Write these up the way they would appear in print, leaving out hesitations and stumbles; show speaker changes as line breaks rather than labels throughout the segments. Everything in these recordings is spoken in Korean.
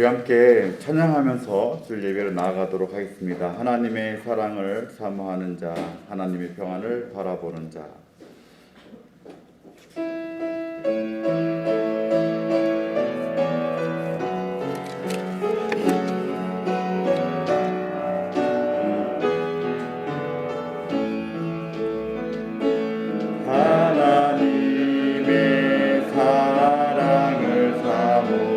우리 함께 찬양하면서 주일 예배를 나아가도록 하겠습니다. 하나님의 사랑을 사모하는 자, 하나님의 평안을 바라보는 자. 하나님의 사랑을 사모하자.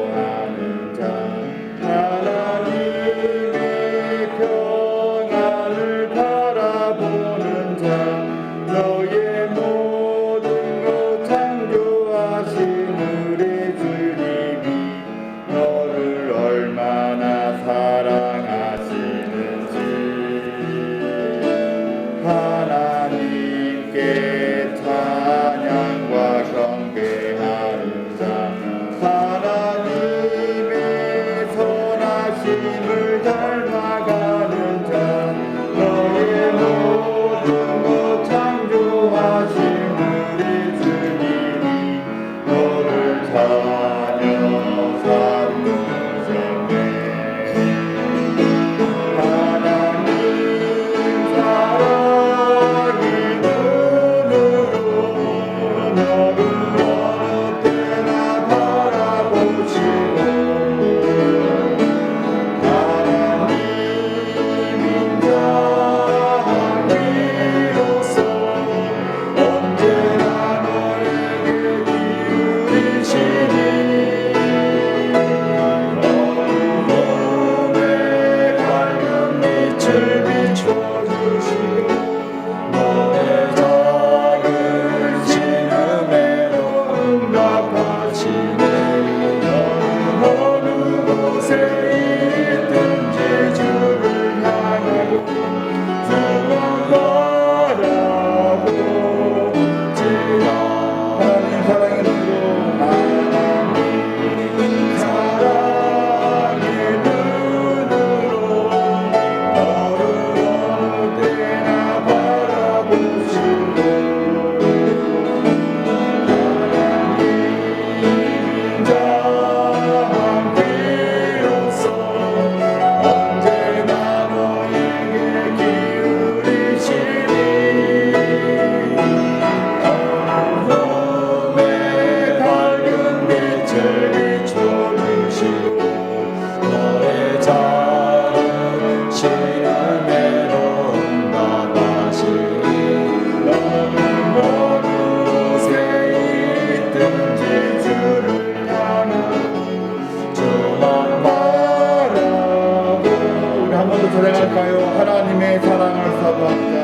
하나님의 사랑을 사모하자.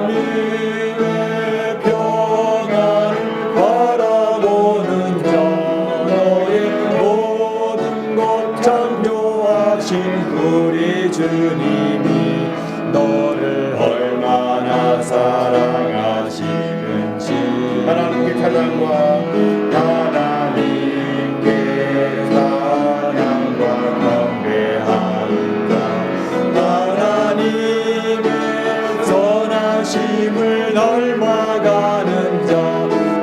하나님의 평안을 바라보는 자, 너의 모든 것 창조하신 우리 주님이 너를 얼마나 사랑하시는지. 하나님께 찬양과 하나님께 찬양과 경배하는 자, 하나님의 선하심을 닮아가는 자,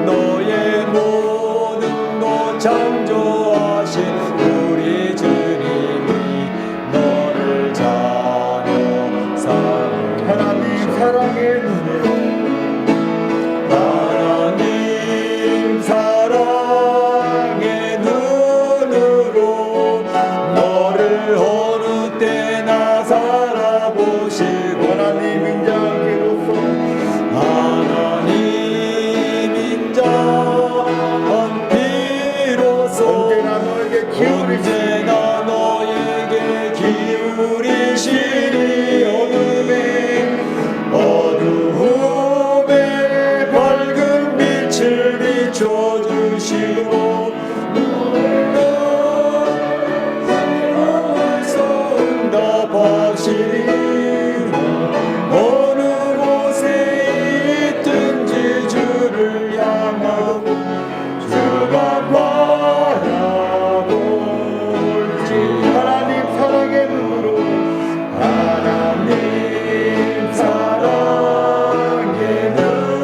너의 모든 것 창조하신 우리 주님이 너를 자녀 삼으. 하나님 사랑의 눈으로, 언제나 너에게 기울이시니 어두움에 밝은 빛을 비춰주시고 응답하시니 어느 곳에 있든지 주를 향하고 주만 바라볼지. 하나님 사랑의 눈으로, 하나님 사랑의 눈으로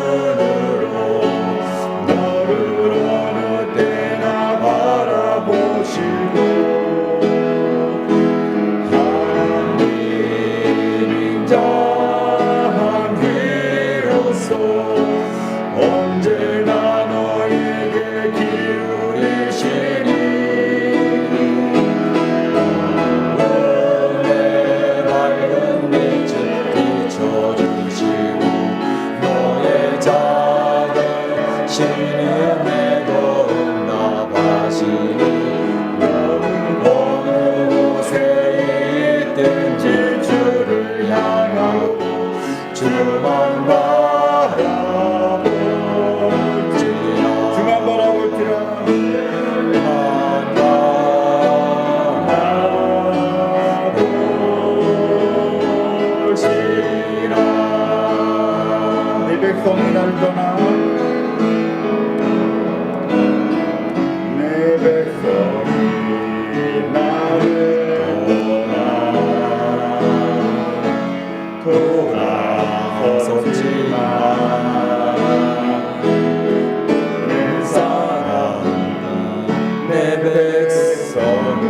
내 백성을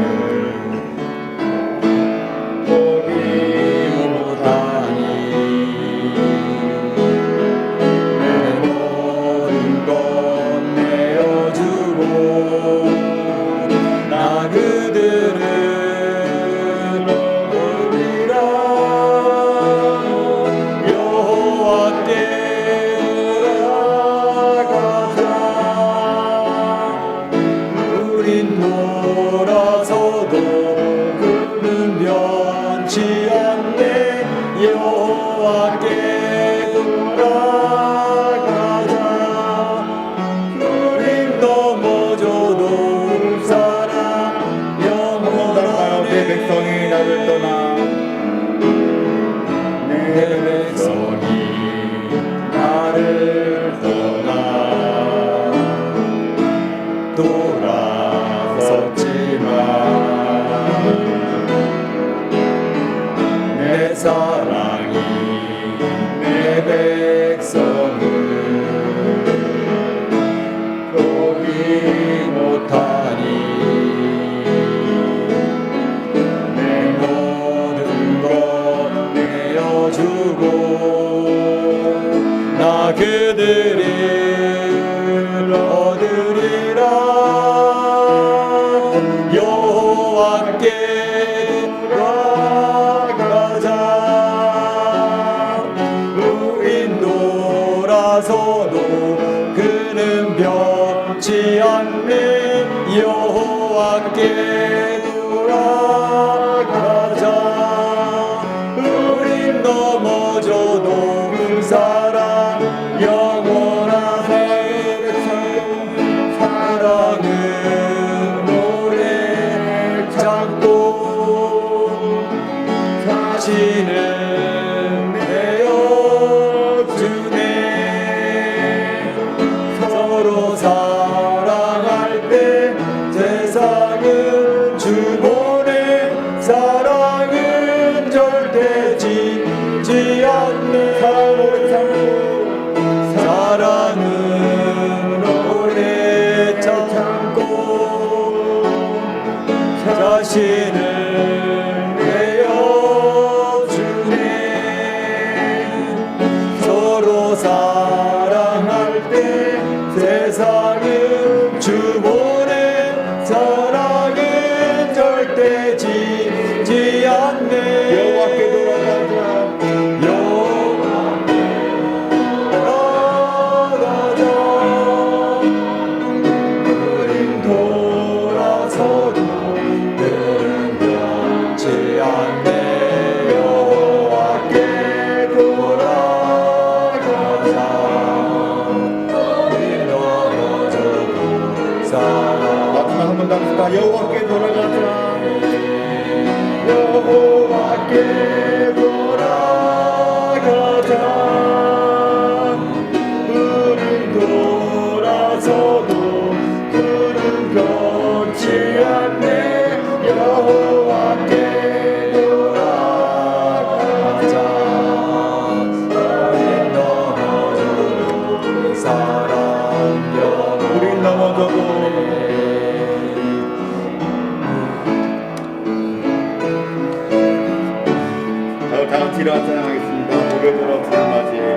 포기 못하니 내 모든 것 내어주고 나 그들을 얻으리라. 여호와께 돌아가자. 우린 돌아서도 그는 변치 않네. 여호와께 돌아가자. 우린 넘어져도 사랑 영원하네.
내 백성이 나를 떠나
내 백성이 나를 떠나 돌아섰지만 내 사랑이 내 백성을 포기 못하니 내 모든 것 내어주고 나 그들을 얻으리라. 여호와께 돌아가자. 우린 돌아서도 그는 변치 않네. 여호와께 돌아가자. 우린 넘어져도 사랑 영원하네. 사랑은 오래 참고 자신을 내어주네. 서로 사랑할 때 세상은 주보내. 사랑은 절대 지지 않네. 사랑은 오래 참고 자신을 내어주네. 서로 사랑할 때 세상은 주보내. 사랑은 절대 지지 않네.
여호와께 돌아가자.
우린 돌아서도 그는 변치 않네. 여호와께 돌아가자. 우린 넘어져도 사랑
마지막 한 번 더 합시다. 여호와께 돌아가자.
여호와께 돌아가자. 우린 돌아서도 그는 변치 않네. 여호와께 돌아가자. 우린 넘어져도 사랑
우린 넘어져도 다 같이 일어나 찬양하겠습니다. 고개 들어 주를 맞이해.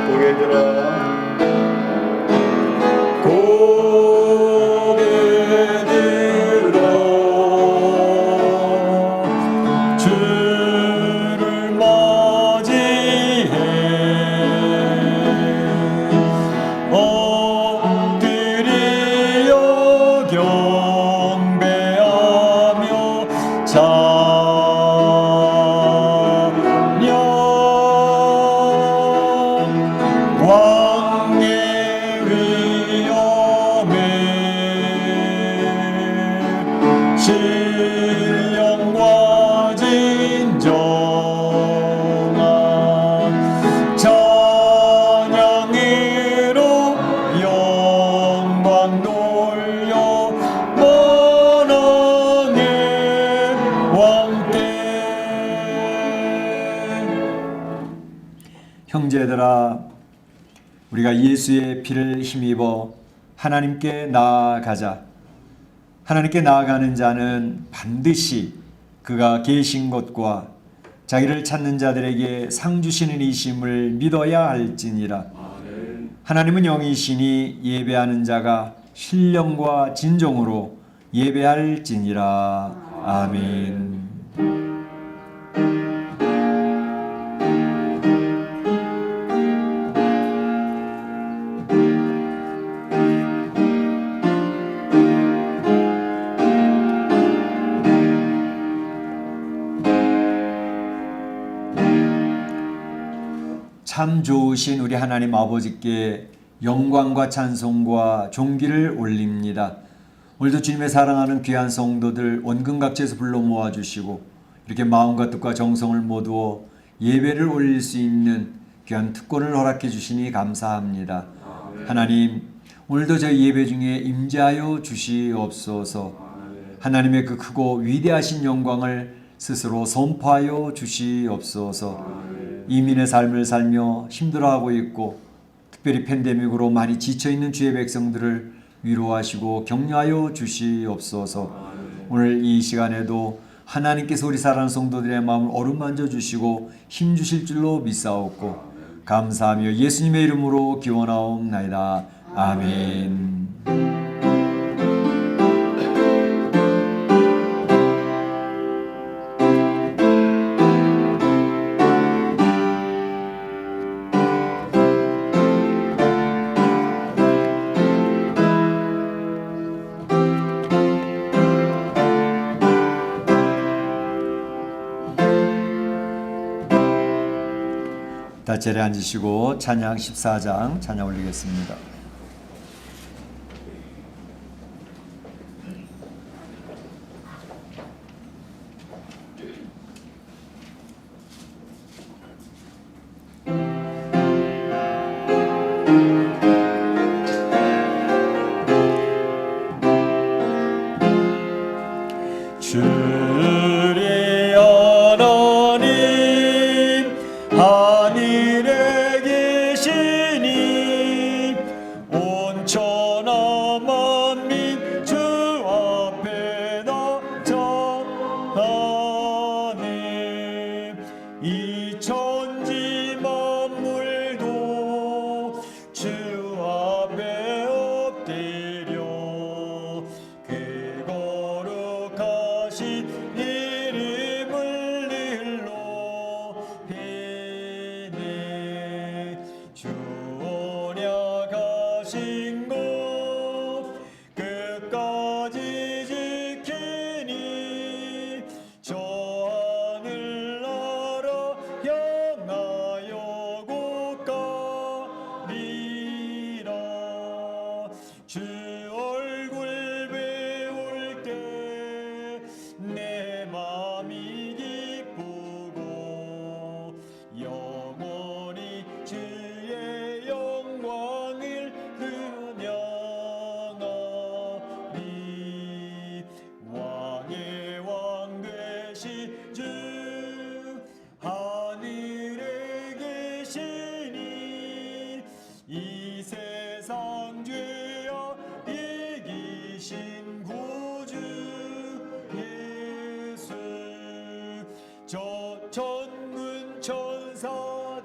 고개 들어.
고개 들어 주를 맞이해. 엎드려 경배하며 찬양. 왕의 위엄에 신령과 진정한 찬양으로 영광 돌려 원하는 왕께. 형제들아, 우리가 예수의 피를 힘입어
하나님께 나아가자. 하나님께 나아가는 자는 반드시 그가 계신 것과 자기를 찾는 자들에게 상 주시는 이심을 믿어야 할지니라. 하나님은 영이시니 예배하는 자가 신령과 진정으로 예배할지니라. 아멘. 참 좋으신 우리 하나님 아버지께 영광과 찬송과 존귀를 올립니다. 오늘도 주님의 사랑하는 귀한 성도들 원근각지에서 불러 모아주시고 이렇게 마음과 뜻과 정성을 모두어 예배를 올릴 수 있는 귀한 특권을 허락해 주시니 감사합니다. 하나님, 오늘도 저희 예배 중에 임재하여 주시옵소서. 하나님의 그 크고 위대하신 영광을 스스로 선포하여 주시옵소서. 이민의 삶을 살며 힘들어하고 있고 특별히 팬데믹으로 많이 지쳐있는 주의 백성들을 위로하시고 격려하여 주시옵소서. 오늘 이 시간에도 하나님께서 우리 사랑하는 성도들의 마음을 어루만져 주시고 힘 주실 줄로 믿사옵고 감사하며 예수님의 이름으로 기원하옵나이다. 아멘. 다 자리에 앉으시고 찬양 14장 찬양 올리겠습니다.
주리 하나님 하늘에 계시니 온천하 만민 주 앞에 나타나네. 이 천지 만물도 주 앞에 엎드려 그 거룩하신 이름을 늘러 높이네. 주 언약하신 것 끝까지 지키니 저 하늘나라 향하여 곧 가리라. 주 얼굴 배울 때 내 맘이 기쁘고 영원히 주의 영광을 찬양하리. 왕의 왕 되신 주 하늘에 계시니 이 세상 죄악 이기신 구주 예수. 저 천군 천사들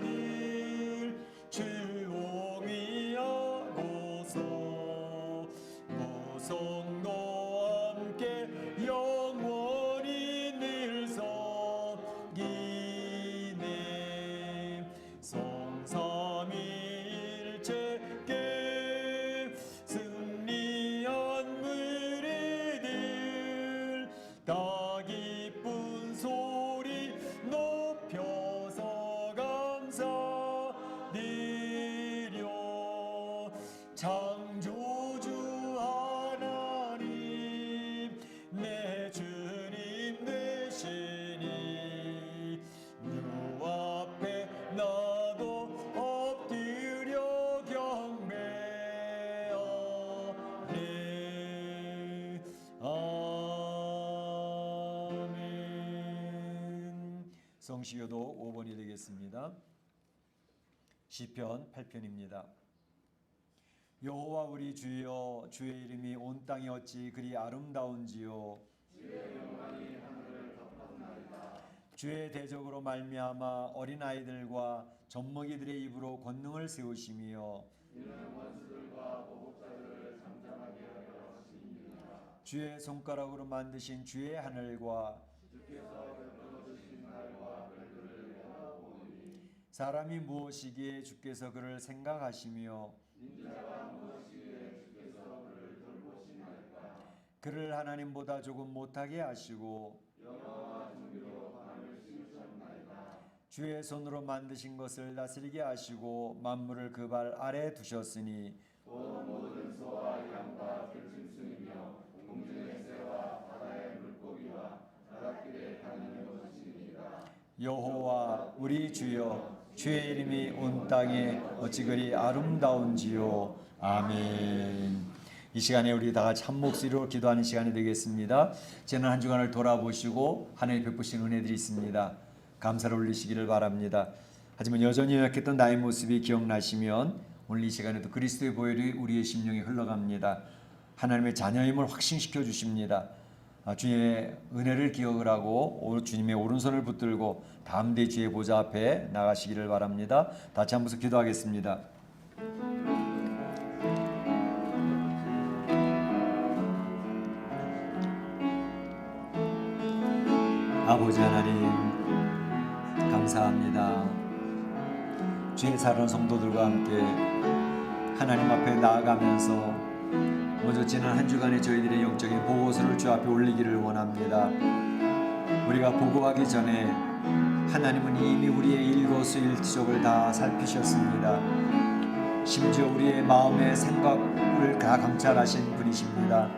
주옹이하고서 무성도 함께 영원히 늘 섬기네. 성삼위일체께 승리한 무리들 다 기쁜 소리 높여서 감사드려. 창조주 하나님 내 주님 되시니 주 앞에 나도 엎드려 경배하네. 아멘.
성시교도 5번이 되겠습니다. 시편 8편입니다. 여호와 우리 주여, 주의 이름이 온 땅에 어찌 그리 아름다운지요. 주의 대적으로 말미암아 어린아이들과 젖먹이들의 입으로 권능을 세우시며 주의 손가락으로 만드신 주의 하늘과 사람이 무엇이기에 주께서 그를 생각하시며 그를 하나님보다 조금 못하게 하시고 주의 손으로 만드신 것을 다스리게 하시고 만물을 그 발 아래 두셨으니 모든 소와 양과 들짐승이며 공중의 새와 바다의 물고기와 바닷길에 다니는 것이니라. 여호와 우리 주여, 주의 이름이 온 땅에 어찌 그리 아름다운지요. 아멘. 이 시간에 우리 다 같이 한 목소리로 기도하는 시간이 되겠습니다. 지난 한 주간을 돌아보시고 하나님 베푸신 은혜들이 있습니다. 감사를 올리시기를 바랍니다. 하지만 여전히 연약했던 나의 모습이 기억나시면 오늘 이 시간에도 그리스도의 보혈이 우리의 심령에 흘러갑니다. 하나님의 자녀임을 확신시켜 주십니다. 주님의 은혜를 기억을 하고 주님의 오른손을 붙들고 담대히 주의 보좌 앞에 나가시기를 바랍니다. 다시 한 번 기도하겠습니다. 아버지 하나님, 감사합니다. 주의 사랑하는 성도들과 함께 하나님 앞에 나아가면서 먼저 지난 한 주간의 저희들의 영적인 보고서를 주 앞에 올리기를 원합니다. 우리가 보고하기 전에 하나님은 이미 우리의 일거수일투족을 다 살피셨습니다. 심지어 우리의 마음의 생각을 다 감찰하신 분이십니다.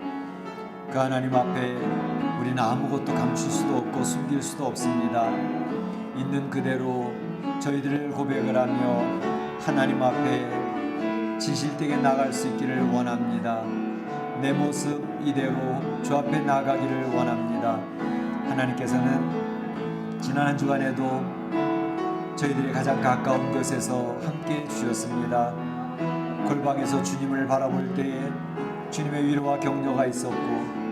그 하나님 앞에 우리는 아무것도 감출 수도 없고 숨길 수도 없습니다. 있는 그대로 저희들을 고백을 하며 하나님 앞에 진실되게 나갈 수 있기를 원합니다. 내 모습 이대로 주 앞에 나가기를 원합니다. 하나님께서는 지난 한 주간에도 저희들이 가장 가까운 곳에서 함께 해주셨습니다. 골방에서 주님을 바라볼 때에 주님의 위로와 격려가 있었고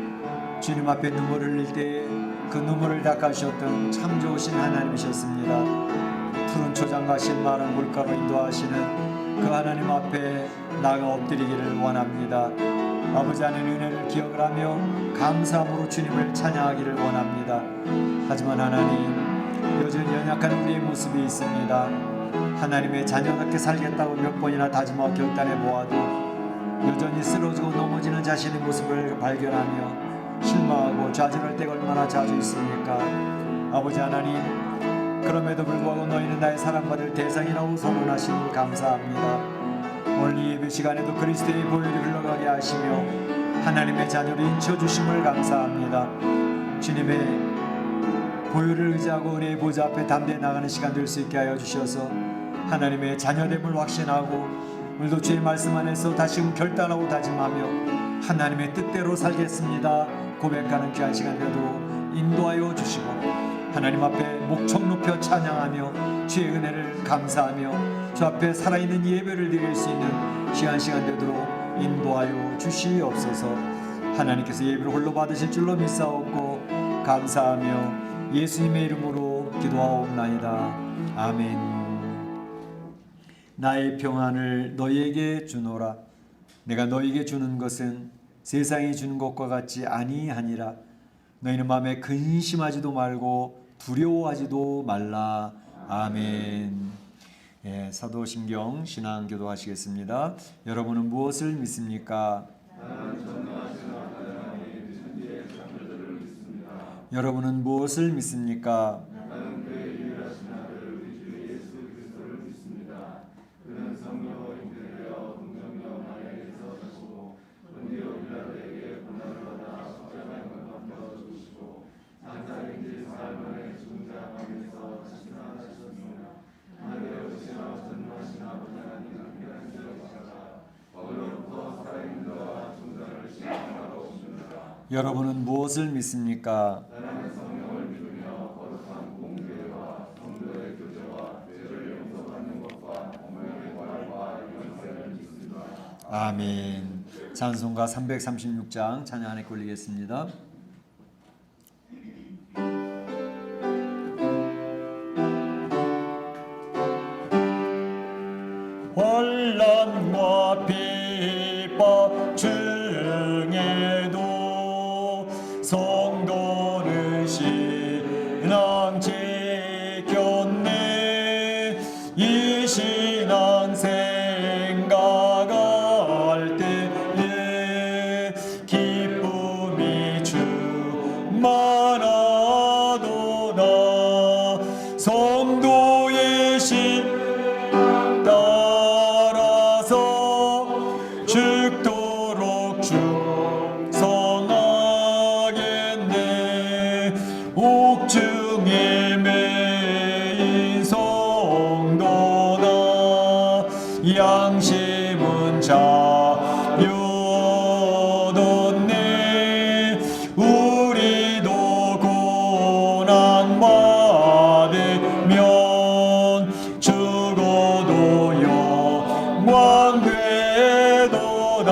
주님 앞에 눈물을 흘릴 때에 그 눈물을 닦아주셨던 참 좋으신 하나님이셨습니다. 푸른 초장과 신마른 물가로 인도하시는 그 하나님 앞에 나가 엎드리기를 원합니다. 아버지 하나님의 은혜를 기억을 하며 감사함으로 주님을 찬양하기를 원합니다. 하지만 하나님, 여전히 연약한 우리의 모습이 있습니다. 하나님의 자녀답게 살겠다고 몇 번이나 다짐하고 결단해 보아도 여전히 쓰러지고 넘어지는 자신의 모습을 발견하며 실망하고 좌절할 때가 얼마나 자주 있습니까? 아버지 하나님, 그럼에도 불구하고 너희는 나의 사랑받을 대상이라고 선언하시니 감사합니다. 오늘 이 예배 시간에도 그리스도의 보혈이 흘러가게 하시며 하나님의 자녀를 인쳐주심을 감사합니다. 주님의 보혈을 의지하고 은혜의 보좌 앞에 담대히 나가는 시간 될 수 있게 하여 주셔서 하나님의 자녀됨을 확신하고 오늘도 주의 말씀 안에서 다시금 결단하고 다짐하며 하나님의 뜻대로 살겠습니다 고백하는 귀한 시간 되도록 인도하여 주시고 하나님 앞에 목청 높여 찬양하며 주의 은혜를 감사하며 주 앞에 살아있는 예배를 드릴 수 있는 귀한 시간 되도록 인도하여 주시옵소서. 하나님께서 예배를 홀로 받으실 줄로 믿사옵고 감사하며 예수님의 이름으로 기도하옵나이다. 아멘. 나의 평안을 너희에게 주노라. 내가 너희에게 주는 것은 세상이 주는 것과 같지 아니하니라. 너희는 마음에 근심하지도 말고 두려워하지도 말라. 아멘. 예, 사도신경 신앙교도 하시겠습니다. 여러분은 무엇을 믿습니까? 여러분은 무엇을 믿습니까?
나는 그의 유일하신 아들 우리 주 예수 그리스도를 믿습니다. 그는 성령으로 잉태되어 동정녀 마리아에게서 자시고 본디오 빌라도에게 고난을 받아 십자가에 못 박혀 죽으시고 장사인 지 사흘 만에 죽은 자 가운데서 다시 살아나셨습니다. 하늘에 오시나 전능하신 아버지 하나님 함께한 주시다가 거기로부터 살아있는 자와 죽은 자를 심판하러 오십니다.
여러분은 무엇을 믿습니까?
나는 성령을 믿으며 거룩한 공교회와 성도의 교제와 죄를 용서받는 것과 공명의 부활과 영생을 믿습니다.
아멘. 찬송가 336장 찬양 안에 올리겠습니다.
환난과 핍박 중에도 성도는 신앙 지켰네. 이 신앙 생각할 때에 기쁨이 충만하도다. 성도의 신앙 따라서 죽도록 충성하겠네. 옥중에 매인 성도나 양심은 자유롭네. 우리도 고난 받으면 죽어도 영광 되도다.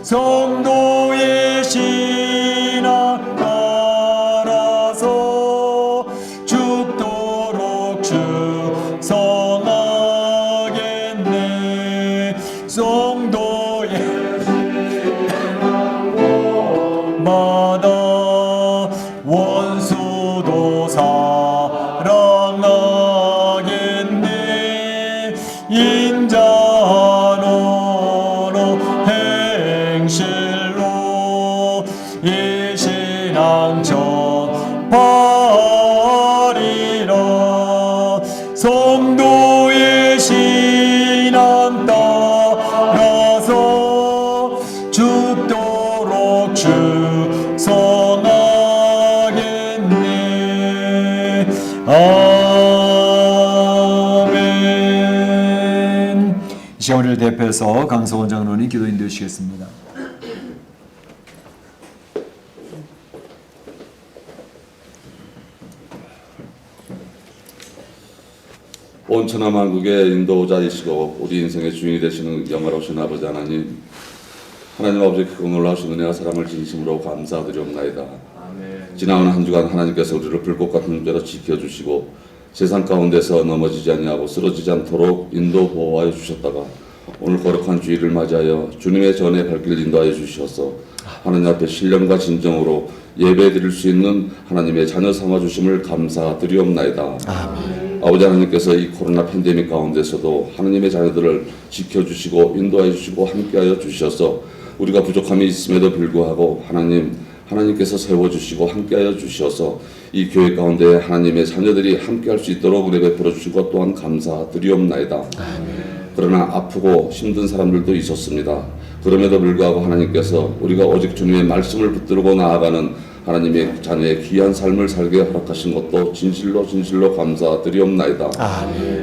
성도의 신앙 따라서 죽도록 충성하겠네. 성도의 마다 원수도 사랑하겠네. 인자노로 행실로 이 신앙 전파리라. 성도의 신앙 따라서 죽도록 충성하겠네. 아멘.
이 시간 우리를 대표해서 강성원 장로님 기도 인도해 주시겠습니다.
온 천하 만국의 인도자이시고 우리 인생의 주인이 되시는 영화로우신 아버지 하나님, 하나님 아버지 크고 놀라우신 은혜와 사랑을 진심으로 감사드리옵나이다. 지나온 한 주간 하나님께서 우리를 불꽃 같은 눈대로 지켜주시고 세상 가운데서 넘어지지 아니하고 쓰러지지 않도록 인도 보호하여 주셨다가 오늘 거룩한 주일을 맞이하여 주님의 전에 발길 인도하여 주셔서 하나님 앞에 신령과 진정으로 예배드릴 수 있는 하나님의 자녀 삼아 주심을 감사드리옵나이다. 아버지 하나님께서 이 코로나 팬데믹 가운데서도 하나님의 자녀들을 지켜주시고 인도하여 주시고 함께하여 주셔서 우리가 부족함이 있음에도 불구하고 하나님께서 세워주시고 함께하여 주셔서 이 교회 가운데 하나님의 자녀들이 함께할 수 있도록 은혜 베풀어 주신 것 또한 감사드리옵나이다. 그러나 아프고 힘든 사람들도 있었습니다. 그럼에도 불구하고 하나님께서 우리가 오직 주님의 말씀을 붙들고 나아가는 하나님의 자녀의 귀한 삶을 살게 허락하신 것도 진실로 감사드리옵나이다.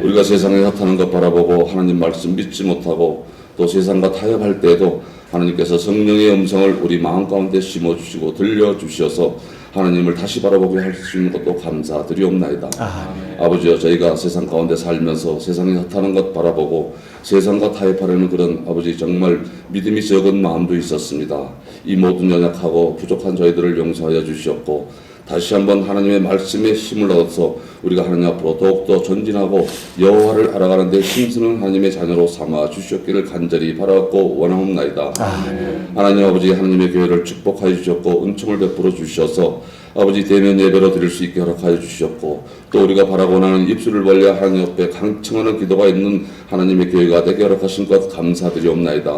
우리가 세상에 핫하는 것 바라보고 하나님 말씀 믿지 못하고 또 세상과 타협할 때에도 하나님께서 성령의 음성을 우리 마음 가운데 심어주시고 들려주셔서 하나님을 다시 바라보게 할 수 있는 것도 감사드리옵나이다. 아버지여, 저희가 세상 가운데 살면서 세상이 핫하는 것 바라보고 세상과 타협하려는 그런 아버지 정말 믿음이 적은 마음도 있었습니다. 이 모든 연약하고 부족한 저희들을 용서하여 주시었고 다시 한번 하나님의 말씀에 힘을 얻어서 우리가 하나님 앞으로 더욱더 전진하고 여호와를 알아가는 데 힘쓰는 하나님의 자녀로 삼아 주셨기를 간절히 바라고 원하옵나이다. 하나님 아버지, 하나님의 교회를 축복하여 주셨고 은총을 베풀어 주셔서 아버지 대면 예배로 드릴 수 있게 허락하여 주셨고 또 우리가 바라고 나는 입술을 벌려 하나님 앞에 강청하는 기도가 있는 하나님의 교회가 되게 허락하신 것 감사드리옵나이다.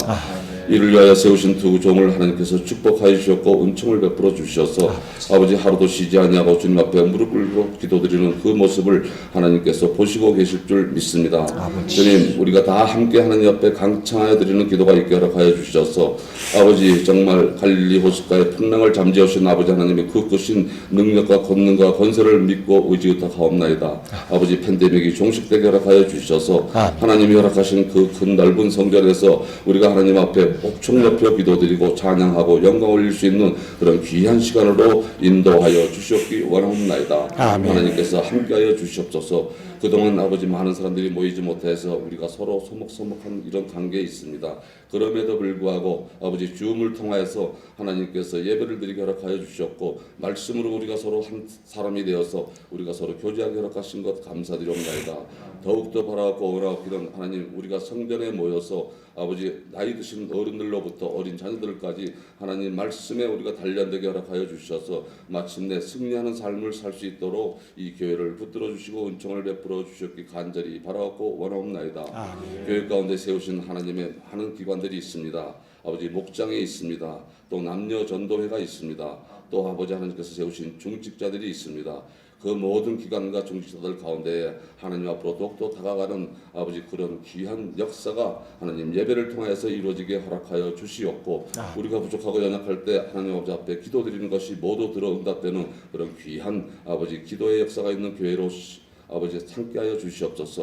이를 위하여 세우신 두 종을 하나님께서 축복하여 주셨고 은총을 베풀어 주셔서 아버지 하루도 쉬지 아니하고 주님 앞에 무릎 꿇고 기도드리는 그 모습을 하나님께서 보시고 계실 줄 믿습니다. 주님, 우리가 다 함께 하나님 앞에 강청하여 드리는 기도가 있게 허락하여 주셔서 아버지 정말 갈릴리 호숫가의 풍랑을 잠재우신 아버지 하나님의 그 크신 능력과 권능과 권세를 믿고 의지의탁하옵나이다. 아버지 팬데믹이 종식되게 허락하여 주셔서 하나님이 허락하신 그 큰 넓은 성전에서 우리가 하나님 앞에
가운데 목청 높여 기도드리고 찬양하고 영광 올릴 수 있는 그런 귀한 시간으로 인도하여 주시옵기 원하옵나이다. 하나님께서 함께하여 주시옵소서. 그동안 아버지 많은 사람들이 모이지 못해서 우리가 서로 소목소목한 이런 관계에 있습니다. 그럼에도 불구하고 아버지 줌을 통하여서 하나님께서 예배를 드리게 허락하여 주셨고 말씀으로 우리가 서로 한 사람이 되어서 우리가 서로 교제하게 허락하신 것 감사드리옵나이다. 더욱더 바라고 원하옵기는 하나님 우리가 성전에 모여서 아버지 나이 드신 어른들로부터 어린 자녀들까지 하나님 말씀에 우리가 단련되게 허락하여 주셔서 마침내 승리하는 삶을 살 수 있도록 이 교회를 붙들어 주시고 은총을 베풀어 주셨기 간절히 바라고 원하옵나이다. 교회 가운데 세우신 하나님의 많은 기관들이 있습니다. 아버지 목장에 있습니다. 또 남녀 전도회가 있습니다. 또 아버지 하나님께서 세우신 중직자들이 있습니다. 그 모든 기관과 중직자들 가운데 하나님 앞으로 더욱더 다가가는 아버지 그런 귀한 역사가 하나님 예배를 통해서 이루어지게 허락하여 주시옵고 우리가 부족하고 연약할 때 하나님 아버지 앞에 기도드리는 것이 모두 들어 응답되는 그런 귀한 아버지 기도의 역사가 있는 교회로 아버지 함께하여 주시옵소서.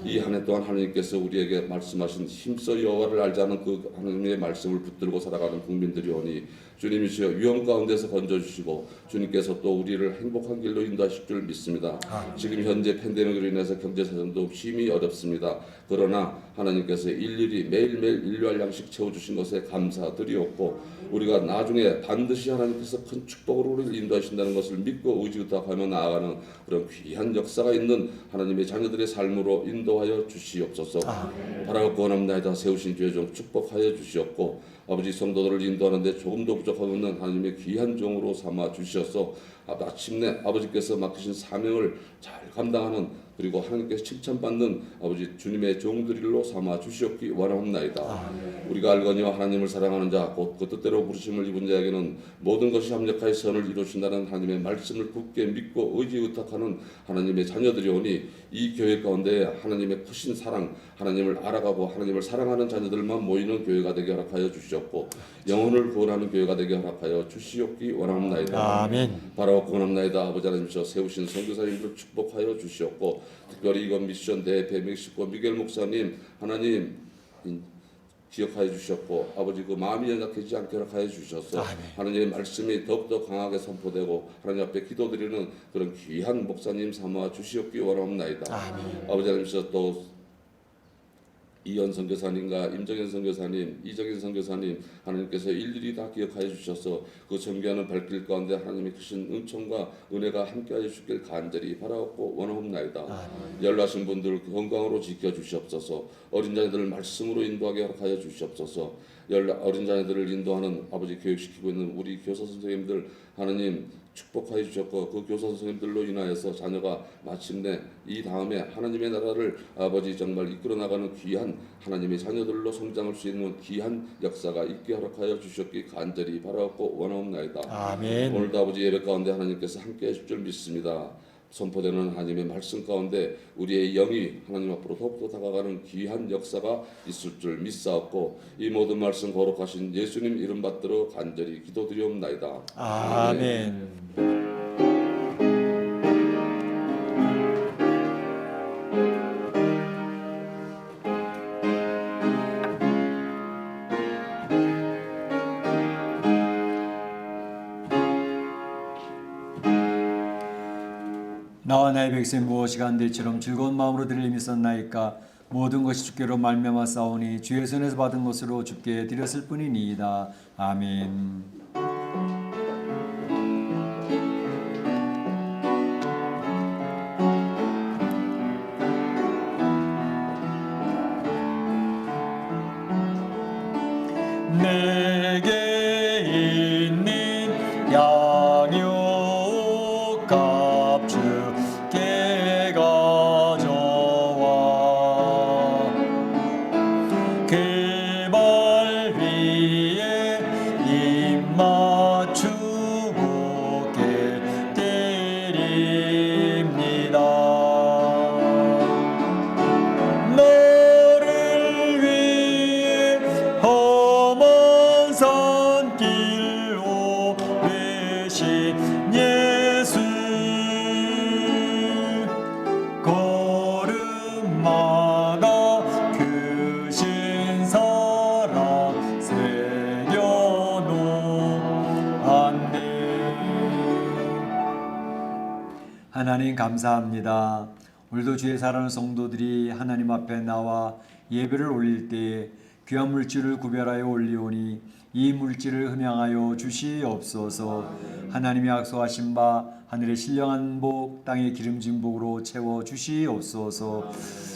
이 한 해 동안 하나님께서 우리에게 말씀하신 힘써 여호와를 알자는 그 하나님의 말씀을 붙들고 살아가는 국민들이 오니 주님이시여 위험 가운데서 건져주시고 주님께서 또 우리를 행복한 길로 인도하실 줄 믿습니다. 지금 현재 팬데믹으로 인해서 경제사정도 힘이 어렵습니다. 그러나 하나님께서 일일이 매일매일 일용할 양식 채워주신 것에 감사드리옵고 우리가 나중에 반드시 하나님께서 큰 축복으로 우리를 인도하신다는 것을 믿고 의지의탁하며 나아가는 그런 귀한 역사가 있는 하나님의 자녀들의 삶으로 인도하여 주시옵소서. 바라고 원합나이다. 세우신 교회 좀 축복하여 주시옵고 아버지 성도들을 인도하는데 조금도 부족함 없는 하나님의 귀한 종으로 삼아 주셔서 마침내 아버지께서 맡기신 사명을 잘 감당하는 그리고 하나님께서 칭찬받는 아버지 주님의 종들일로 삼아 주시옵기 원하옵나이다. 우리가 알거니와 하나님을 사랑하는 자 곧 그 뜻대로 부르심을 입은 자에게는 모든 것이 합력하여 선을 이루신다는 하나님의 말씀을 굳게 믿고 의지의탁하는 하나님의 자녀들이 오니 이 교회 가운데 하나님의 크신 사랑 하나님을 알아가고 하나님을 사랑하는 자녀들만 모이는 교회가 되게 허락하여 주시옵고 영혼을 구원하는 교회가 되게 허락하여 주시옵기 원하옵나이다.
아멘.
바라옵고 원합나이다. 아버지 하나님께서 세우신 선교사님들 축복하여 주시옵고 특별히 이건 미션 대회 멕시코 미겔 목사님 하나님 기억하여 주셨고 아버지 그 마음이 연약해지지 않게 허락하여 주셔서 하나님의 말씀이 더욱더 강하게 선포되고 하나님 앞에 기도드리는 그런 귀한 목사님 삼아 주시옵기 원하옵나이다. 아버지 하나님께서 또 이현 선교사님과 임정현 선교사님, 이정현 선교사님 하나님께서 일일이 다 기억하여 주셔서 그 전개하는 발길 가운데 하나님의 크신 은총과 은혜가 함께하여 주길 간절히 바라옵고 원하옵나이다. 연락하신 분들 건강으로 지켜주시옵소서. 어린 자녀들을 말씀으로 인도하게 허락하여 주시옵소서. 어린 자녀들을 인도하는 아버지 교육시키고 있는 우리 교사 선생님들 하나님 축복하여 주셨고 그 교사 선생님들로 인하여서 자녀가 마침내 이 다음에 하나님의 나라를 아버지 정말 이끌어 나가는 귀한 하나님의 자녀들로 성장할 수 있는 귀한 역사가 있게 허락하여 주셨기 간절히 바라옵고 원하옵나이다.
아멘.
오늘도 아버지 예배 가운데 하나님께서 함께해 주실 줄 믿습니다. 선포되는 하나님의 말씀 가운데 우리의 영이 하나님 앞으로 더욱더 다가가는 귀한 역사가 있을 줄 믿사옵고 이 모든 말씀 거룩하신 예수님 이름 받들어 간절히 기도드리옵나이다.
아멘.
나와 나의 백성 무엇이 간대처럼 즐거운 마음으로 드리림이 있었나이까 모든 것이 주께로 말미암아 싸우니 주의 손에서 받은 것으로 주께 드렸을 뿐이니이다. 아멘.
내게 있는 양육값 주께 가져와 그 발 위에 입 맞추고 깨뜨립니다. 너를 위해 험한 산
하나님 감사합니다. 오늘도 주의 사랑하는 성도들이 하나님 앞에 나와 예배를 올릴 때에 귀한 물질을 구별하여 올리오니 이 물질을 흠양하여 주시옵소서. 하나님이 약속하신 바 하늘의 신령한 복 땅의 기름진 복으로 채워 주시옵소서.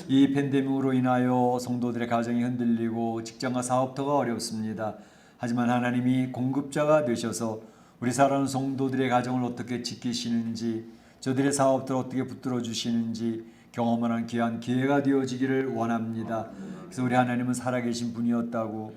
이 팬데믹으로 인하여 성도들의 가정이 흔들리고 직장과 사업터가 어렵습니다. 하지만 하나님이 공급자가 되셔서 우리 사랑하는 성도들의 가정을 어떻게 지키시는지, 저들의 사업들을 어떻게 붙들어 주시는지 경험하는 귀한 기회가 되어지기를 원합니다. 그래서 우리 하나님은 살아계신 분이었다고,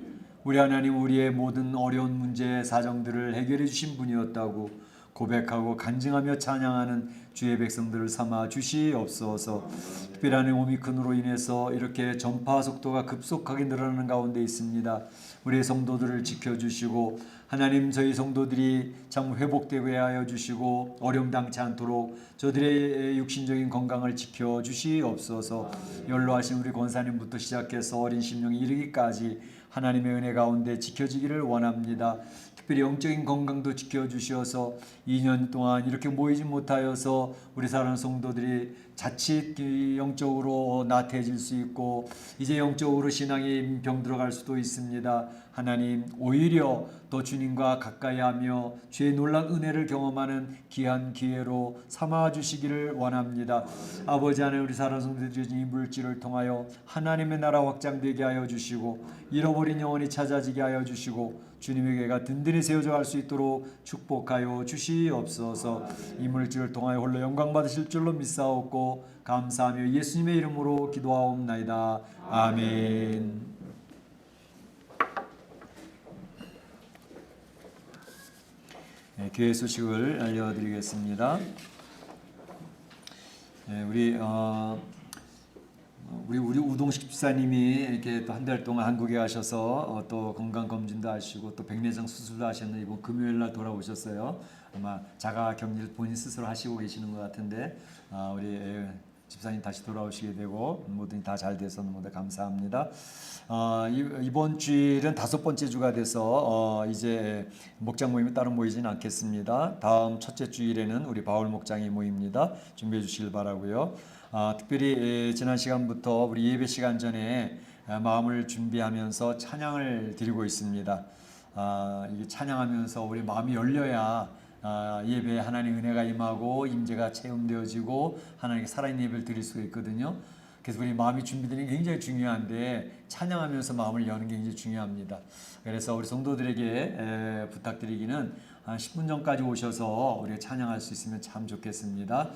우리 하나님 우리의 모든 어려운 문제 사정들을 해결해 주신 분이었다고 고백하고 간증하며 찬양하는 주의 백성들을 삼아 주시옵소서. 특별한 오미크론으로 인해서 이렇게 전파 속도가 급속하게 늘어나는 가운데 있습니다. 우리의 성도들을 지켜주시고 하나님 저희 성도들이 참 회복되게 하여 주시고 어려움 당치 않도록 저들의 육신적인 건강을 지켜주시옵소서. 연로하신 우리 권사님부터 시작해서 어린 심령이 이르기까지 하나님의 은혜 가운데 지켜지기를 원합니다. 특별히 영적인 건강도 지켜주셔서 2년 동안 이렇게 모이지 못하여서 우리 사랑하는 성도들이 자칫 영적으로 나태해질 수 있고 이제 영적으로 신앙이 병들어갈 수도 있습니다. 하나님 오히려 더 주님과 가까이하며 주의 놀라운 은혜를 경험하는 귀한 기회로 삼아주시기를 원합니다. 아버지 하나님 우리 사랑하는 성도들이 이 물질을 통하여 하나님의 나라 확장되게 하여 주시고 잃어버린 영혼이 찾아지게 하여 주시고 주님의 교회가 든든히 세워져 갈 수 있도록 축복하여 주시옵소서. 이 물질을 통하여 홀로 영광 받으실 줄로 믿사옵고 감사하며 예수님의 이름으로 기도하옵나이다. 아멘. 네, 교회 소식을 알려드리겠습니다. 네, 우리 우동식 집사님이 이렇게 또 한 달 동안 한국에 가셔서 또 건강 검진도 하시고 또 백내장 수술도 하셨는데 이번 금요일 날 돌아오셨어요. 아마 자가 격리를 본인 스스로 하시고 계시는 것 같은데 우리 집사님 다시 돌아오시게 되고 모든 다 잘 돼서 너무 감사합니다. 이번 주일은 5번째 주가 돼서 이제 목장 모임이 따로 모이지는 않겠습니다. 다음 첫째 주일에는 우리 바울 목장이 모입니다. 준비해 주시길 바라고요. 특별히 지난 시간부터 우리 예배 시간 전에 마음을 준비하면서 찬양을 드리고 있습니다. 이게 찬양하면서 우리 마음이 열려야 예배에 하나님의 은혜가 임하고 임재가 체험되어지고 하나님께 살아있는 예배를 드릴 수가 있거든요. 그래서 우리 마음이 준비되는 게 굉장히 중요한데 찬양하면서 마음을 여는 게 굉장히 중요합니다. 그래서 우리 성도들에게 부탁드리기는 한 10분 전까지 오셔서 우리가 찬양할 수 있으면 참 좋겠습니다.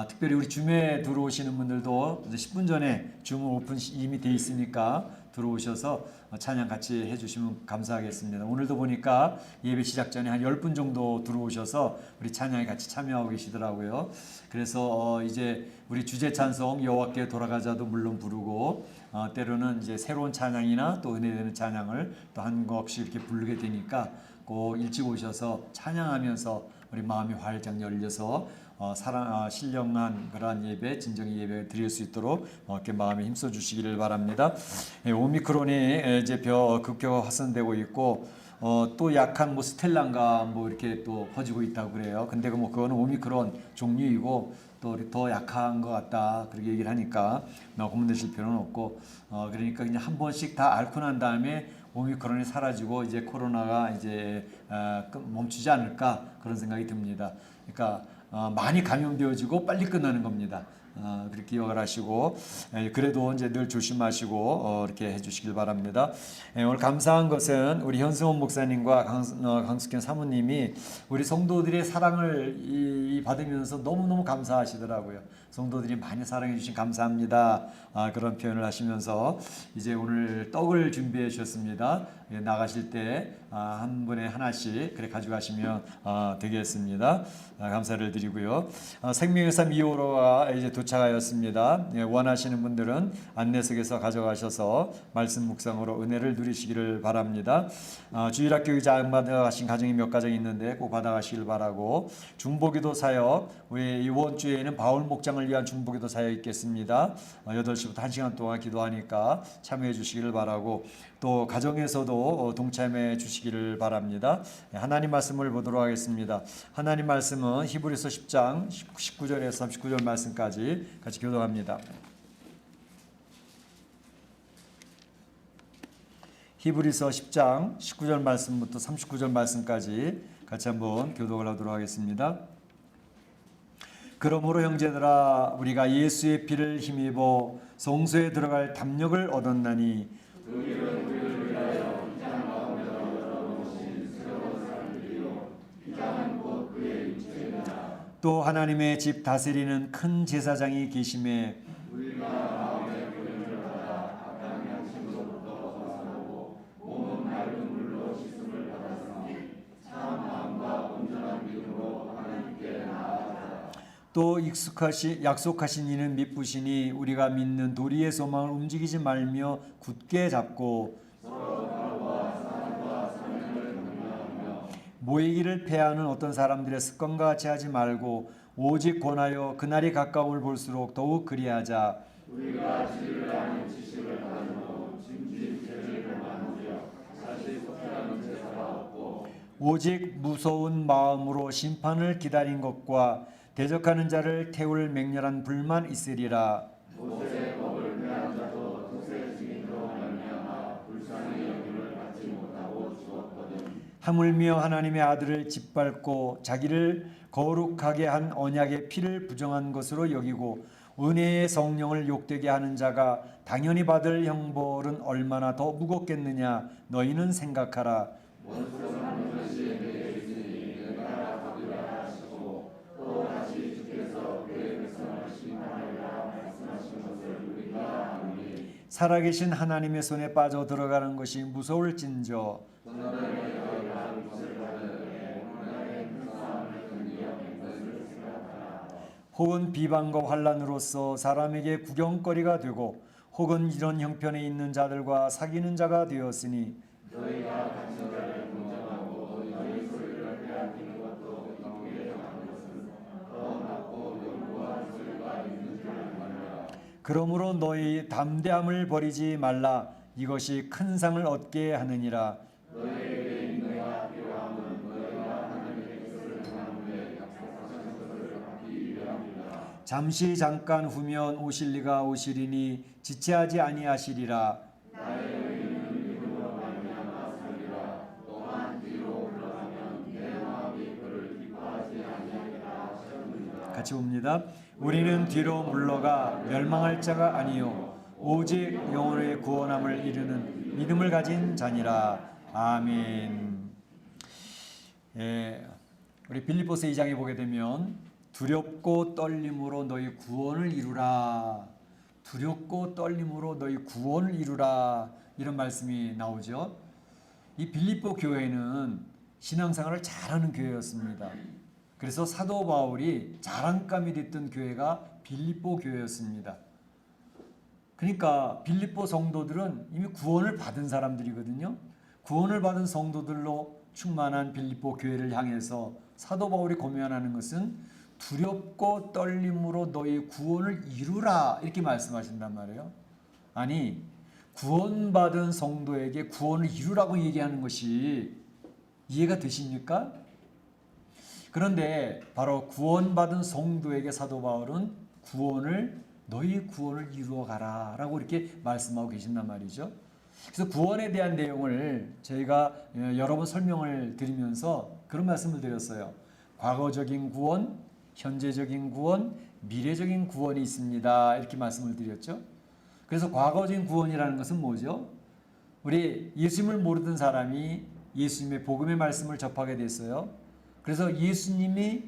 특별히 우리 줌에 들어오시는 분들도 이제 10분 전에 줌 오픈 이미 돼 있으니까 들어오셔서 찬양 같이 해주시면 감사하겠습니다. 오늘도 보니까 예배 시작 전에 한 10분 정도 들어오셔서 우리 찬양에 같이 참여하고 계시더라고요. 그래서 이제 우리 주제 찬송 여호와께 돌아가자도 물론 부르고 때로는 이제 새로운 찬양이나 또 은혜되는 찬양을 또 한 곡씩 이렇게 부르게 되니까 꼭 일찍 오셔서 찬양하면서 우리 마음이 활짝 열려서 신령한 그러한 예배, 진정의 예배를 드릴 수 있도록 이렇게 마음에 힘써 주시기를 바랍니다. 오미크론이 이제 급격하게 확산되고 있고 또 약한 뭐 스텔란가 뭐 이렇게 또 퍼지고 있다고 그래요. 근데 그거는 오미크론 종류이고 또 더 약한 것 같다 그렇게 얘기를 하니까 고민되실 필요는 없고 그러니까 그냥 한 번씩 다 앓고 난 다음에 오미크론이 사라지고 이제 코로나가 이제 멈추지 않을까 그런 생각이 듭니다. 그러니까 많이 감염되어지고 빨리 끝나는 겁니다. 그렇게 기억을 하시고 그래도 이제 늘 조심하시고 이렇게 해주시길 바랍니다. 오늘 감사한 것은 우리 현승원 목사님과 강숙현 사모님이 우리 성도들의 사랑을 받으면서 너무너무 감사하시더라고요. 성도들이 많이 사랑해 주신 감사합니다. 그런 표현을 하시면서 이제 오늘 떡을 준비해 주셨습니다. 나가실 때 한 분에 하나씩 그래 가져가시면 되겠습니다. 감사를 드리고요. 생명의 삶 2호로가 이제 도착하였습니다. 원하시는 분들은 안내석에서 가져가셔서 말씀 묵상으로 은혜를 누리시기를 바랍니다. 주일학교 의자 안 받아가신 가정이 몇 가정 있는데 꼭 받아가시길 바라고 중보기도 사역 우리 이번 주에는 바울 목장을 위한 중보기도 사역 있겠습니다. 8시부터 1시간 동안 기도하니까 참여해 주시기를 바라고 또 가정에서도 동참해 주시기를 바랍니다. 하나님 말씀을 보도록 하겠습니다. 하나님 말씀은 히브리서 10장 19절에서 39절 말씀까지 같이 교독합니다. 히브리서 10장 19절 말씀부터 39절 말씀까지 같이 한번 교독을 하도록 하겠습니다. 그러므로 형제들아 우리가 예수의 피를 힘입어 성소에 들어갈 담력을 얻었나니 또 하나님의 집 다스리는 큰 제사장이 계심에 또 약속하신 이는 미쁘시니 우리가 믿는 도리의 소망을 움직이지 말며 굳게 잡고 모이기를 패하는 어떤 사람들의 습관과 같이 하지 말고 오직 권하여 그날이 가까움을 볼수록 더욱 그리하자.
우리가 지혜를 아는 지식을 가지고 짐진 죄를 만지어 사실 속죄하는 제사가 없고
오직 무서운 마음으로 심판을 기다린 것과 대적하는 자를 태울 맹렬한 불만 있으리라.
모세의 법을 폐한 자도 모세의 증인으로 말미암아 불쌍히 여김을 받지 못하고 죽었거든.
하물며 하나님의 아들을 짓밟고 자기를 거룩하게 한 언약의 피를 부정한 것으로 여기고 은혜의 성령을 욕되게 하는 자가 당연히 받을 형벌은 얼마나 더 무겁겠느냐 너희는 생각하라. 살아계신 하나님의 손에 빠져 들어가는 것이 무서울진저 혹은 비방과 환난으로서 사람에게 구경거리가 되고 혹은 이런 형편에 있는 자들과 사귀는 자가 되었으니
너희가 같은 자를 공정하고 너희 소유를 빼앗기는 것도 이쁘게 정한 것은 더 낮고 연구와 소유가 있는 줄을 말하라.
그러므로 너희 담대함을 버리지 말라. 이것이 큰 상을 얻게 하느니라.
너희에게 인내가 필요함은 너희가 하나님의 뜻을 행한 후에 약속하신 것을 받기 위함이라.
잠시 잠깐 후면 오실 리가 오시리니 지체하지 아니하시리라.
나의 의인은 믿음으로 말미암아 살리라. 또한 뒤로 물러가면 내 마음이 그를 기뻐하지 아니하리라 하셨느니라.
같이 봅니다. 우리는 뒤로 물러가 멸망할 자가 아니요 오직 영혼의 구원함을 이루는 믿음을 가진 자니라. 아멘. 예, 우리 빌립보서 2장에 보게 되면 두렵고 떨림으로 너희 구원을 이루라. 두렵고 떨림으로 너희 구원을 이루라. 이런 말씀이 나오죠. 이 빌립보 교회는 신앙생활을 잘하는 교회였습니다. 그래서 사도 바울이 자랑감이 됐던 교회가 빌립보 교회였습니다. 그러니까 빌립보 성도들은 이미 구원을 받은 사람들이거든요. 구원을 받은 성도들로 충만한 빌립보 교회를 향해서 사도 바울이 고면하는 것은 두렵고 떨림으로 너희 구원을 이루라 이렇게 말씀하신단 말이에요. 아니 구원받은 성도에게 구원을 이루라고 얘기하는 것이 이해가 되십니까? 그런데 바로 구원받은 성도에게 사도 바울은 너희 구원을 이루어 가라 라고 이렇게 말씀하고 계신단 말이죠. 그래서 구원에 대한 내용을 저희가 여러 번 설명을 드리면서 그런 말씀을 드렸어요. 과거적인 구원, 현재적인 구원, 미래적인 구원이 있습니다. 이렇게 말씀을 드렸죠. 그래서 과거적인 구원이라는 것은 뭐죠? 우리 예수님을 모르던 사람이 예수님의 복음의 말씀을 접하게 됐어요. 그래서 예수님이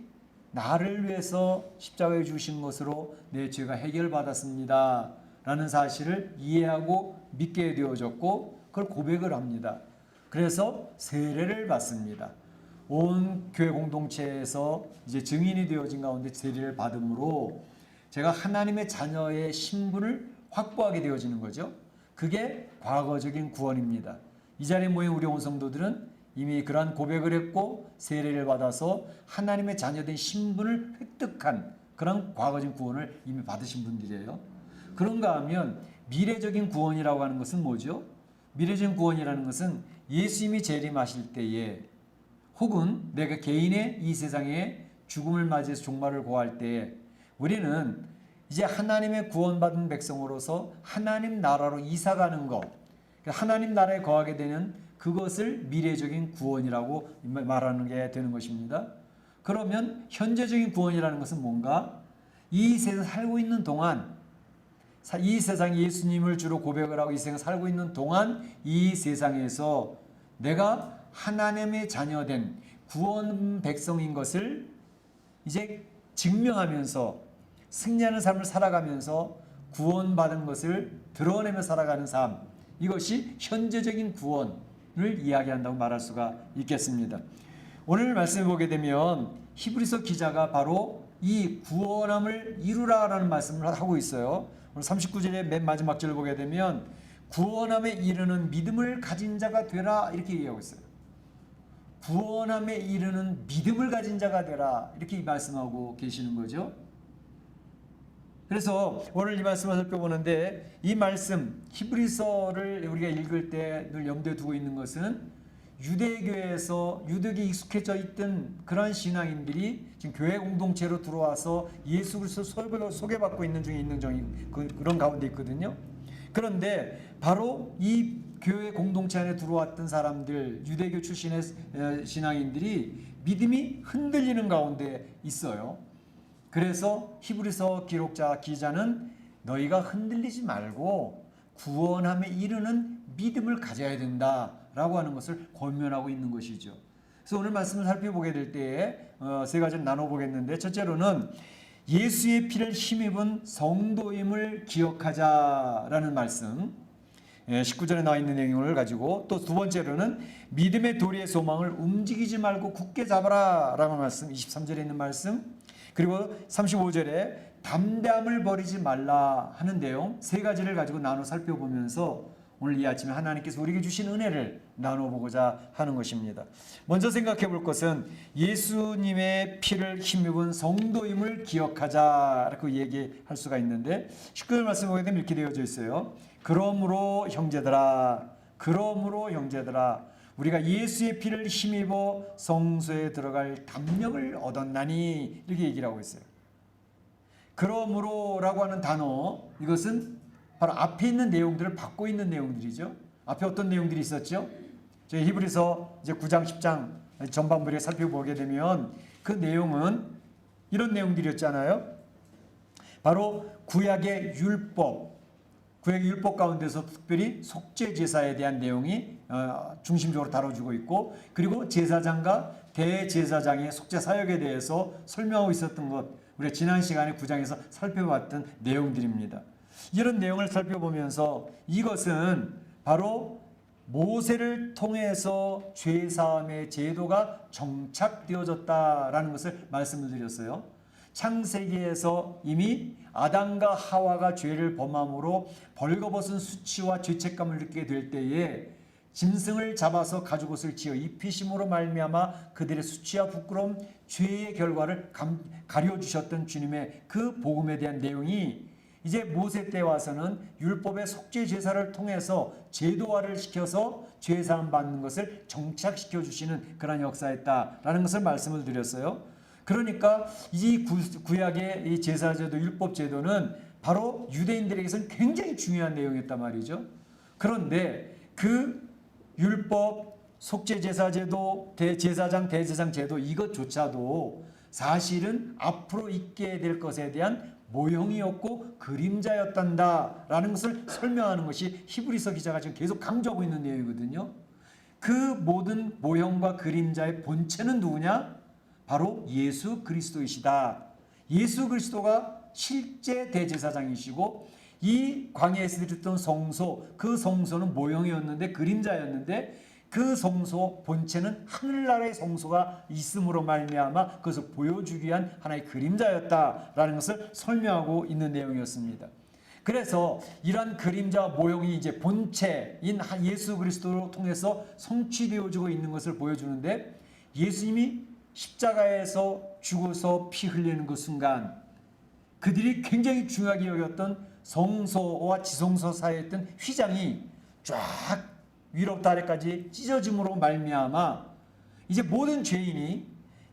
나를 위해서 십자가에 주신 것으로 내 죄가 해결받았습니다 라는 사실을 이해하고 믿게 되어졌고 그걸 고백을 합니다. 그래서 세례를 받습니다. 온 교회 공동체에서 이제 증인이 되어진 가운데 세례를 받음으로 제가 하나님의 자녀의 신분을 확보하게 되어지는 거죠. 그게 과거적인 구원입니다. 이 자리에 모인 우리 온 성도들은 이미 그러한 고백을 했고 세례를 받아서 하나님의 자녀된 신분을 획득한 그런 과거적인 구원을 이미 받으신 분들이에요. 그런가 하면 미래적인 구원이라고 하는 것은 뭐죠? 미래적인 구원이라는 것은 예수님이 재림하실 때에 혹은 내가 개인의 이 세상에 죽음을 맞이해서 종말을 고할 때에 우리는 이제 하나님의 구원받은 백성으로서 하나님 나라로 이사가는 것, 하나님 나라에 거하게 되는 그것을 미래적인 구원이라고 말하는 게 되는 것입니다. 그러면 현재적인 구원이라는 것은 뭔가? 이 세상 살고 있는 동안, 이 세상에 예수님을 주로 고백을 하고 이 세상 살고 있는 동안 이 세상에서 내가 하나님의 자녀된 구원 백성인 것을 이제 증명하면서 승리하는 삶을 살아가면서 구원받은 것을 드러내며 살아가는 삶, 이것이 현재적인 구원을 이야기한다고 말할 수가 있겠습니다. 오늘 말씀을 보게 되면 히브리서 기자가 바로 이 구원함을 이루라라는 말씀을 하고 있어요. 오늘 39절의 맨 마지막 절을 보게 되면 구원함에 이르는 믿음을 가진 자가 되라 이렇게 얘기하고 있어요. 구원함에 이르는 믿음을 가진 자가 되라 이렇게 말씀하고 계시는 거죠. 그래서 오늘 이 말씀을 살펴보는데 이 말씀 히브리서를 우리가 읽을 때 늘 염두에 두고 있는 것은 유대교에서 유대교에 익숙해져 있던 그런 신앙인들이 지금 교회 공동체로 들어와서 예수 그리스도 소개받고 있는 중에 그런 가운데 있거든요. 그런데 바로 이 교회 공동체 안에 들어왔던 사람들, 유대교 출신의 신앙인들이 믿음이 흔들리는 가운데 있어요. 그래서 히브리서 기자는 너희가 흔들리지 말고 구원함에 이르는 믿음을 가져야 된다라고 하는 것을 권면하고 있는 것이죠. 그래서 오늘 말씀을 살펴보게 될 때에 세 가지를 나눠보겠는데, 첫째로는 예수의 피를 힘입은 성도임을 기억하자라는 말씀, 19절에 나와 있는 내용을 가지고, 또 두 번째로는 믿음의 도리의 소망을 움직이지 말고 굳게 잡아라 라는 말씀, 23절에 있는 말씀, 그리고 35절에 담대함을 버리지 말라 하는 내용, 세 가지를 가지고 나눠 살펴보면서 오늘 이 아침에 하나님께서 우리에게 주신 은혜를 나눠보고자 하는 것입니다. 먼저 생각해 볼 것은 예수님의 피를 힘입은 성도임을 기억하자라고 얘기할 수가 있는데, 19절 말씀 보게 되면 이렇게 되어져 있어요. 그러므로 형제들아 우리가 예수의 피를 힘입어 성소에 들어갈 담력을 얻었나니 이렇게 얘기를 하고 있어요. 그러므로라고 하는 단어, 이것은 바로 앞에 있는 내용들을 받고 있는 내용들이죠. 앞에 어떤 내용들이 있었죠? 저희 히브리서 이제 9장 10장 전반부를 살펴보게 되면 그 내용은 이런 내용들이었잖아요. 바로 구약의 율법 가운데서 특별히 속죄 제사에 대한 내용이 중심적으로 다뤄주고 있고, 그리고 제사장과 대제사장의 속죄 사역에 대해서 설명하고 있었던 것, 우리가 지난 시간에 9장에서 살펴봤던 내용들입니다. 이런 내용을 살펴보면서 이것은 바로 모세를 통해서 죄사함의 제도가 정착되어졌다라는 것을 말씀을 드렸어요. 창세기에서 이미 아담과 하와가 죄를 범함으로 벌거벗은 수치와 죄책감을 느끼게 될 때에 짐승을 잡아서 가죽옷을 지어 입히심으로 말미암아 그들의 수치와 부끄러움, 죄의 결과를 가려주셨던 주님의 그 복음에 대한 내용이 이제 모세 때 와서는 율법의 속죄 제사를 통해서 제도화를 시켜서 죄사함 받는 것을 정착시켜 주시는 그런 역사였다라는 것을 말씀을 드렸어요. 그러니까 이 구약의 이 제사제도, 율법제도는 바로 유대인들에게서는 굉장히 중요한 내용이었단 말이죠. 그런데 그 율법, 속죄제사제도, 대제사장, 대제사장제도 이것조차도 사실은 앞으로 있게 될 것에 대한 모형이었고 그림자였단다라는 것을 설명하는 것이 히브리서 기자가 지금 계속 강조하고 있는 내용이거든요. 그 모든 모형과 그림자의 본체는 누구냐? 바로 예수 그리스도이시다. 예수 그리스도가 실제 대제사장이시고 이 광야에서 드렸던 성소, 그 성소는 모형이었는데 그림자였는데 그 성소 본체는 하늘나라의 성소가 있음으로 말미암아 그것을 보여주기 위한 하나의 그림자였다라는 것을 설명하고 있는 내용이었습니다. 그래서 이러한 그림자 모형이 이제 본체인 예수 그리스도로 통해서 성취되어지고 있는 것을 보여주는데, 예수님이 십자가에서 죽어서 피 흘리는 그 순간 그들이 굉장히 중요하게 여겼던 성소와 지성소 사이에 있던 휘장이 쫙 위로부터 아래까지 찢어짐으로 말미암아 이제 모든 죄인이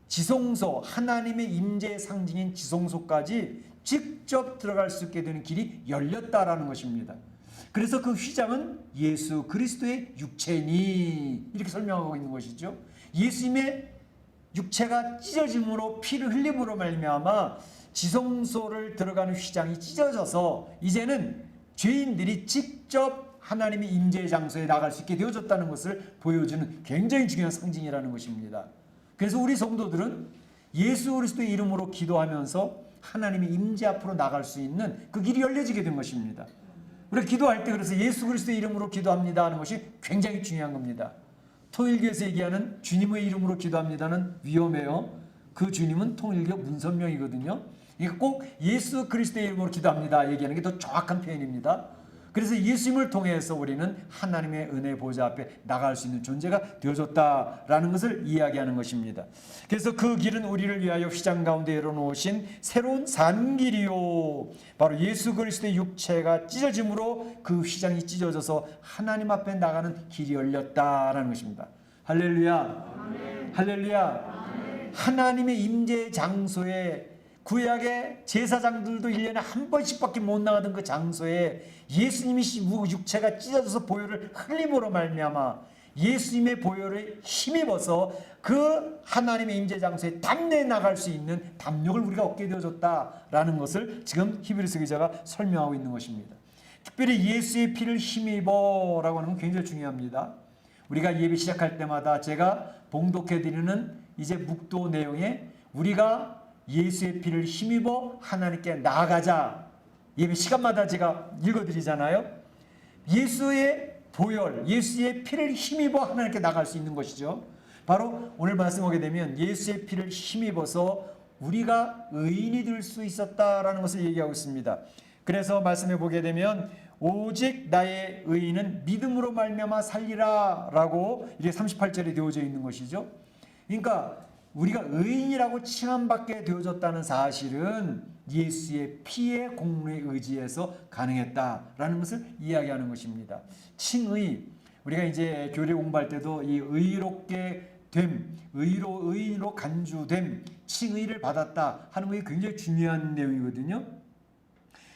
지성소, 하나님의 임재의 상징인 지성소까지 직접 들어갈 수 있게 되는 길이 열렸다라는 것입니다. 그래서 그 휘장은 예수 그리스도의 육체니 이렇게 설명하고 있는 것이죠. 예수님의 육체가 찢어짐으로 피를 흘림으로 말미암아 지성소를 들어가는 휘장이 찢어져서 이제는 죄인들이 직접 하나님의 임재의 장소에 나갈 수 있게 되어졌다는 것을 보여주는 굉장히 중요한 상징이라는 것입니다. 그래서 우리 성도들은 예수 그리스도의 이름으로 기도하면서 하나님의 임재 앞으로 나갈 수 있는 그 길이 열려지게 된 것입니다. 우리가 기도할 때 그래서 예수 그리스도의 이름으로 기도합니다 하는 것이 굉장히 중요한 겁니다. 통일교에서 얘기하는 주님의 이름으로 기도합니다는 위험해요. 그 주님은 통일교 문선명이거든요. 그러니까 꼭 예수 그리스도의 이름으로 기도합니다 얘기하는 게 더 정확한 표현입니다. 그래서 예수님을 통해서 우리는 하나님의 은혜 보좌 앞에 나갈 수 있는 존재가 되어졌다라는 것을 이야기하는 것입니다. 그래서 그 길은 우리를 위하여 휘장 가운데 열어놓으신 새로운 산길이요, 바로 예수 그리스도의 육체가 찢어짐으로 그 휘장이 찢어져서 하나님 앞에 나가는 길이 열렸다라는 것입니다. 할렐루야. 아멘. 할렐루야. 아멘. 하나님의 임재 장소에, 구약의 제사장들도 1년에 한 번씩밖에 못 나가던 그 장소에 예수님이 육체가 찢어져서 보혈을 흘림으로 말미암아 예수님의 보혈을 힘입어서 그 하나님의 임재 장소에 담대히 나갈 수 있는 담력을 우리가 얻게 되어졌다라는 것을 지금 히브리서 기자가 설명하고 있는 것입니다. 특별히 예수의 피를 힘입어 라고 하는 건 굉장히 중요합니다. 우리가 예배 시작할 때마다 제가 봉독해드리는 이제 묵도 내용에 우리가 예수의 피를 힘입어 하나님께 나아가자, 예배 시간마다 제가 읽어드리잖아요. 예수의 보혈, 예수의 피를 힘입어 하나님께 나갈 수 있는 것이죠. 바로 오늘 말씀 오게 되면 예수의 피를 힘입어서 우리가 의인이 될 수 있었다라는 것을 얘기하고 있습니다. 그래서 말씀해 보게 되면 오직 나의 의인은 믿음으로 말미암아 살리라 라고 이렇게 38절에 되어져 있는 것이죠. 그러니까 우리가 의인이라고 칭함받게 되어졌다는 사실은 예수의 피의 공로에 의지해서 가능했다라는 것을 이야기하는 것입니다. 칭의, 우리가 이제 교리 공부할 때도 이 의롭게 됨, 의인으로 간주됨, 칭의를 받았다 하는 것이 굉장히 중요한 내용이거든요.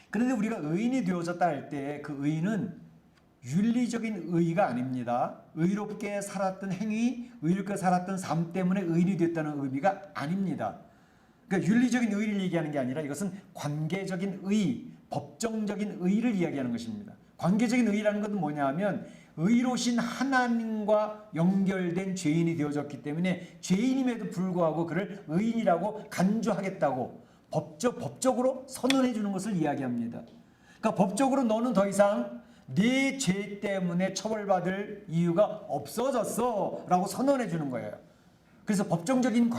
그런데 우리가 의인이 되어졌다 할 때 그 의인은 윤리적인 의의가 아닙니다. 의롭게 살았던 행위, 의롭게 살았던 삶 때문에 의인이 됐다는 의미가 아닙니다. 그러니까 윤리적인 의의를 얘기하는 게 아니라 이것은 관계적인 의의, 법정적인 의의를 이야기하는 것입니다. 관계적인 의의라는 것은 뭐냐 하면 의로우신 하나님과 연결된 죄인이 되어졌기 때문에 죄인임에도 불구하고 그를 의인이라고 간주하겠다고 법적으로 선언해 주는 것을 이야기합니다. 그러니까 법적으로 너는 더 이상 네 죄 때문에 처벌받을 이유가 없어졌어 라고 선언해 주는 거예요. 그래서 법정적인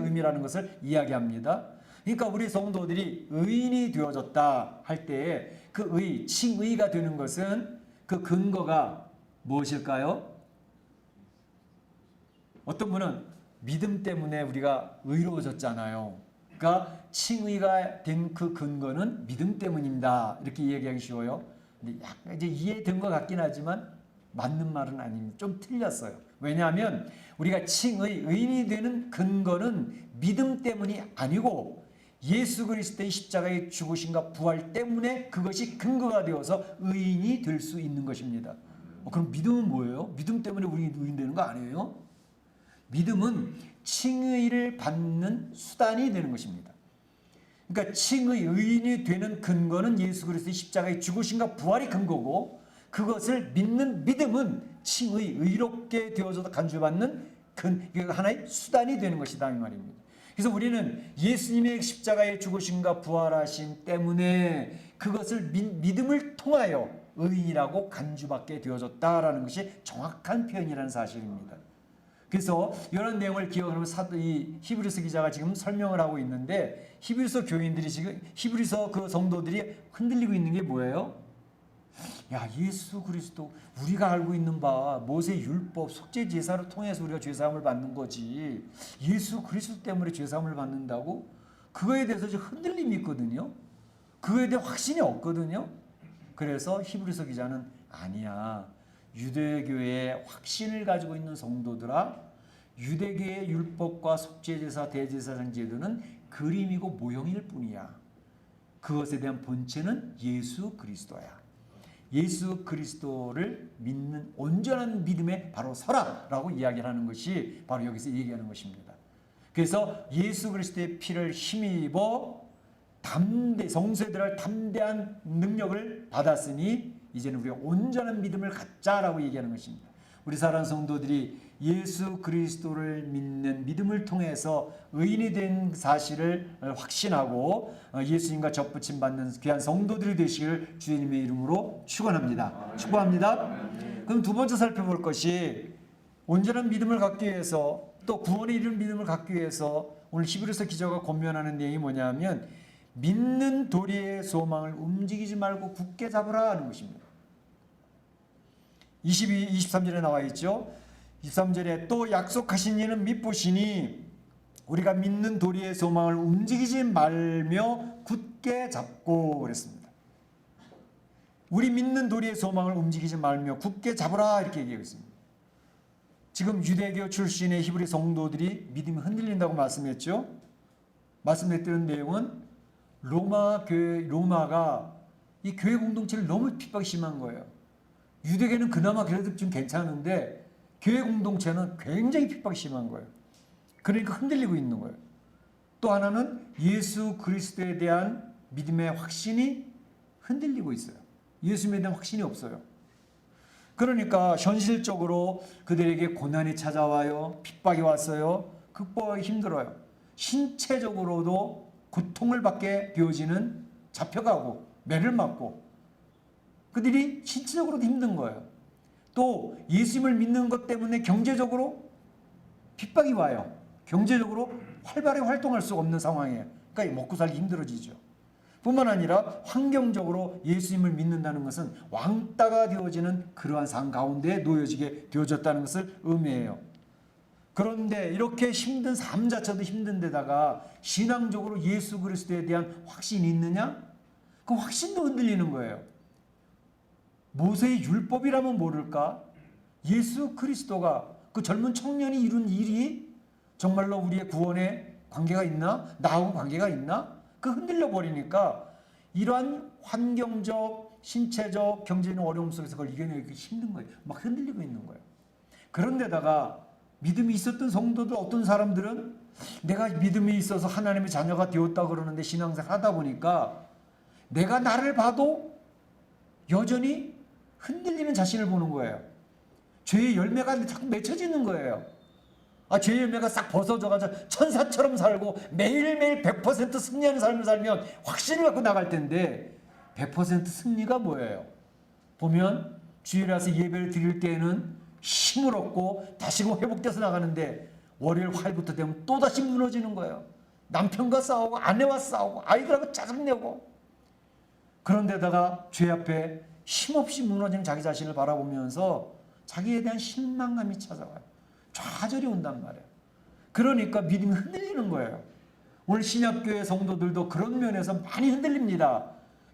의미라는 것을 이야기합니다. 그러니까 우리 성도들이 의인이 되어졌다 할 때에 그 의, 칭의가 되는 것은 그 근거가 무엇일까요? 어떤 분은 믿음 때문에 우리가 의로워졌잖아요. 그러니까 칭의가 된 그 근거는 믿음 때문입니다. 이렇게 얘기하기 쉬워요. 근데 약간 이제 이해된 것 같긴 하지만 맞는 말은 아닙니다. 좀 틀렸어요. 왜냐하면 우리가 의인이 되는 근거는 믿음 때문이 아니고 예수 그리스도의 십자가의 죽으심과 부활 때문에 그것이 근거가 되어서 의인이 될 수 있는 것입니다. 그럼 믿음은 뭐예요? 믿음 때문에 우리 의인 되는 거 아니에요? 믿음은 칭의를 받는 수단이 되는 것입니다. 그러니까 칭의 의인이 되는 근거는 예수 그리스도의 십자가의 죽으심과 부활이 근거고 그것을 믿는 믿음은 칭의 의롭게 되어져서 간주받는 하나의 수단이 되는 것이다 이 말입니다. 그래서 우리는 예수님의 십자가의 죽으심과 부활하심 때문에 그것을 믿음을 통하여 의인이라고 간주받게 되어졌다라는 것이 정확한 표현이라는 사실입니다. 그래서 이런 내용을 기억하면서 이 히브리서 기자가 지금 설명을 하고 있는데 히브리서 교인들이 지금 히브리서 그 성도들이 흔들리고 있는 게 뭐예요? 야, 예수 그리스도 우리가 알고 있는 바 모세 율법 속죄 제사를 통해서 우리가 죄 사함을 받는 거지 예수 그리스도 때문에 죄 사함을 받는다고? 그거에 대해서 좀 흔들림이 있거든요. 그거에 대한 확신이 없거든요. 그래서 히브리서 기자는 아니야. 유대교의 확신을 가지고 있는 성도들아, 유대교의 율법과 속죄제사, 대제사장 제도는 그림이고 모형일 뿐이야. 그것에 대한 본체는 예수 그리스도야. 예수 그리스도를 믿는 온전한 믿음에 바로 서라라고 이야기를 하는 것이 바로 여기서 얘기하는 것입니다. 그래서 예수 그리스도의 피를 힘입어 성소에 들어갈 담대한 능력을 받았으니 이제는 우리가 온전한 믿음을 갖자라고 얘기하는 것입니다. 우리 사랑하는 성도들이 예수 그리스도를 믿는 믿음을 통해서 의인이 된 사실을 확신하고 예수님과 접붙임 받는 귀한 성도들이 되시길 주님의 이름으로 축원합니다. 축복합니다. 그럼 두 번째 살펴볼 것이 온전한 믿음을 갖기 위해서, 또 구원에 이르는 믿음을 갖기 위해서 오늘 히브리서 기자가 권면하는 내용이 뭐냐면 믿는 도리의 소망을 움직이지 말고 굳게 잡으라 하는 것입니다. 23절에 나와 있죠. 23절에 또 약속하신 이는 믿으시니 우리가 믿는 도리의 소망을 움직이지 말며 굳게 잡고 그랬습니다. 우리 믿는 도리의 소망을 움직이지 말며 굳게 잡으라 이렇게 얘기하고 있습니다. 지금 유대교 출신의 히브리 성도들이 믿음이 흔들린다고 말씀했죠. 말씀드렸던 내용은 로마가 이 교회 공동체를 너무 핍박이 심한 거예요. 유대교는 그나마 그래도 좀 괜찮은데 교회 공동체는 굉장히 핍박이 심한 거예요. 그러니까 흔들리고 있는 거예요. 또 하나는 예수 그리스도에 대한 믿음의 확신이 흔들리고 있어요. 예수님에 대한 확신이 없어요. 그러니까 현실적으로 그들에게 고난이 찾아와요. 핍박이 왔어요. 극복하기 힘들어요. 신체적으로도 고통을 받게 되어지는, 잡혀가고 매를 맞고 그들이 신체적으로도 힘든 거예요. 또 예수님을 믿는 것 때문에 경제적으로 핍박이 와요. 경제적으로 활발하게 활동할 수 없는 상황이에요. 그러니까 먹고 살기 힘들어지죠. 뿐만 아니라 환경적으로 예수님을 믿는다는 것은 왕따가 되어지는 그러한 상 가운데 놓여지게 되어졌다는 것을 의미해요. 그런데 이렇게 힘든 삶 자체도 힘든 데다가 신앙적으로 예수 그리스도에 대한 확신이 있느냐? 그 확신도 흔들리는 거예요. 모세의 율법이라면 모를까? 예수 그리스도가 그 젊은 청년이 이룬 일이 정말로 우리의 구원에 관계가 있나? 나하고 관계가 있나? 그 흔들려 버리니까 이러한 환경적, 신체적, 경제적 어려움 속에서 그걸 이겨내기 힘든 거예요. 막 흔들리고 있는 거예요. 그런데다가 믿음이 있었던 성도들, 어떤 사람들은 내가 믿음이 있어서 하나님의 자녀가 되었다 그러는데 신앙생활 하다 보니까 내가 나를 봐도 여전히 흔들리는 자신을 보는 거예요. 죄의 열매가 자꾸 맺혀지는 거예요. 죄의 열매가 싹 벗어져가지고 천사처럼 살고 매일매일 100% 승리하는 삶을 살면 확신을 갖고 나갈 텐데 100% 승리가 뭐예요? 보면 주일에 와서 예배를 드릴 때에는 힘을 얻고 다시금 회복돼서 나가는데 월요일 화요일부터 되면 또다시 무너지는 거예요. 남편과 싸우고 아내와 싸우고 아이들하고 짜증내고, 그런데다가 죄 앞에 힘없이 무너진 자기 자신을 바라보면서 자기에 대한 실망감이 찾아와요. 좌절이 온단 말이에요. 그러니까 믿음이 흔들리는 거예요. 오늘 신약교회 성도들도 그런 면에서 많이 흔들립니다.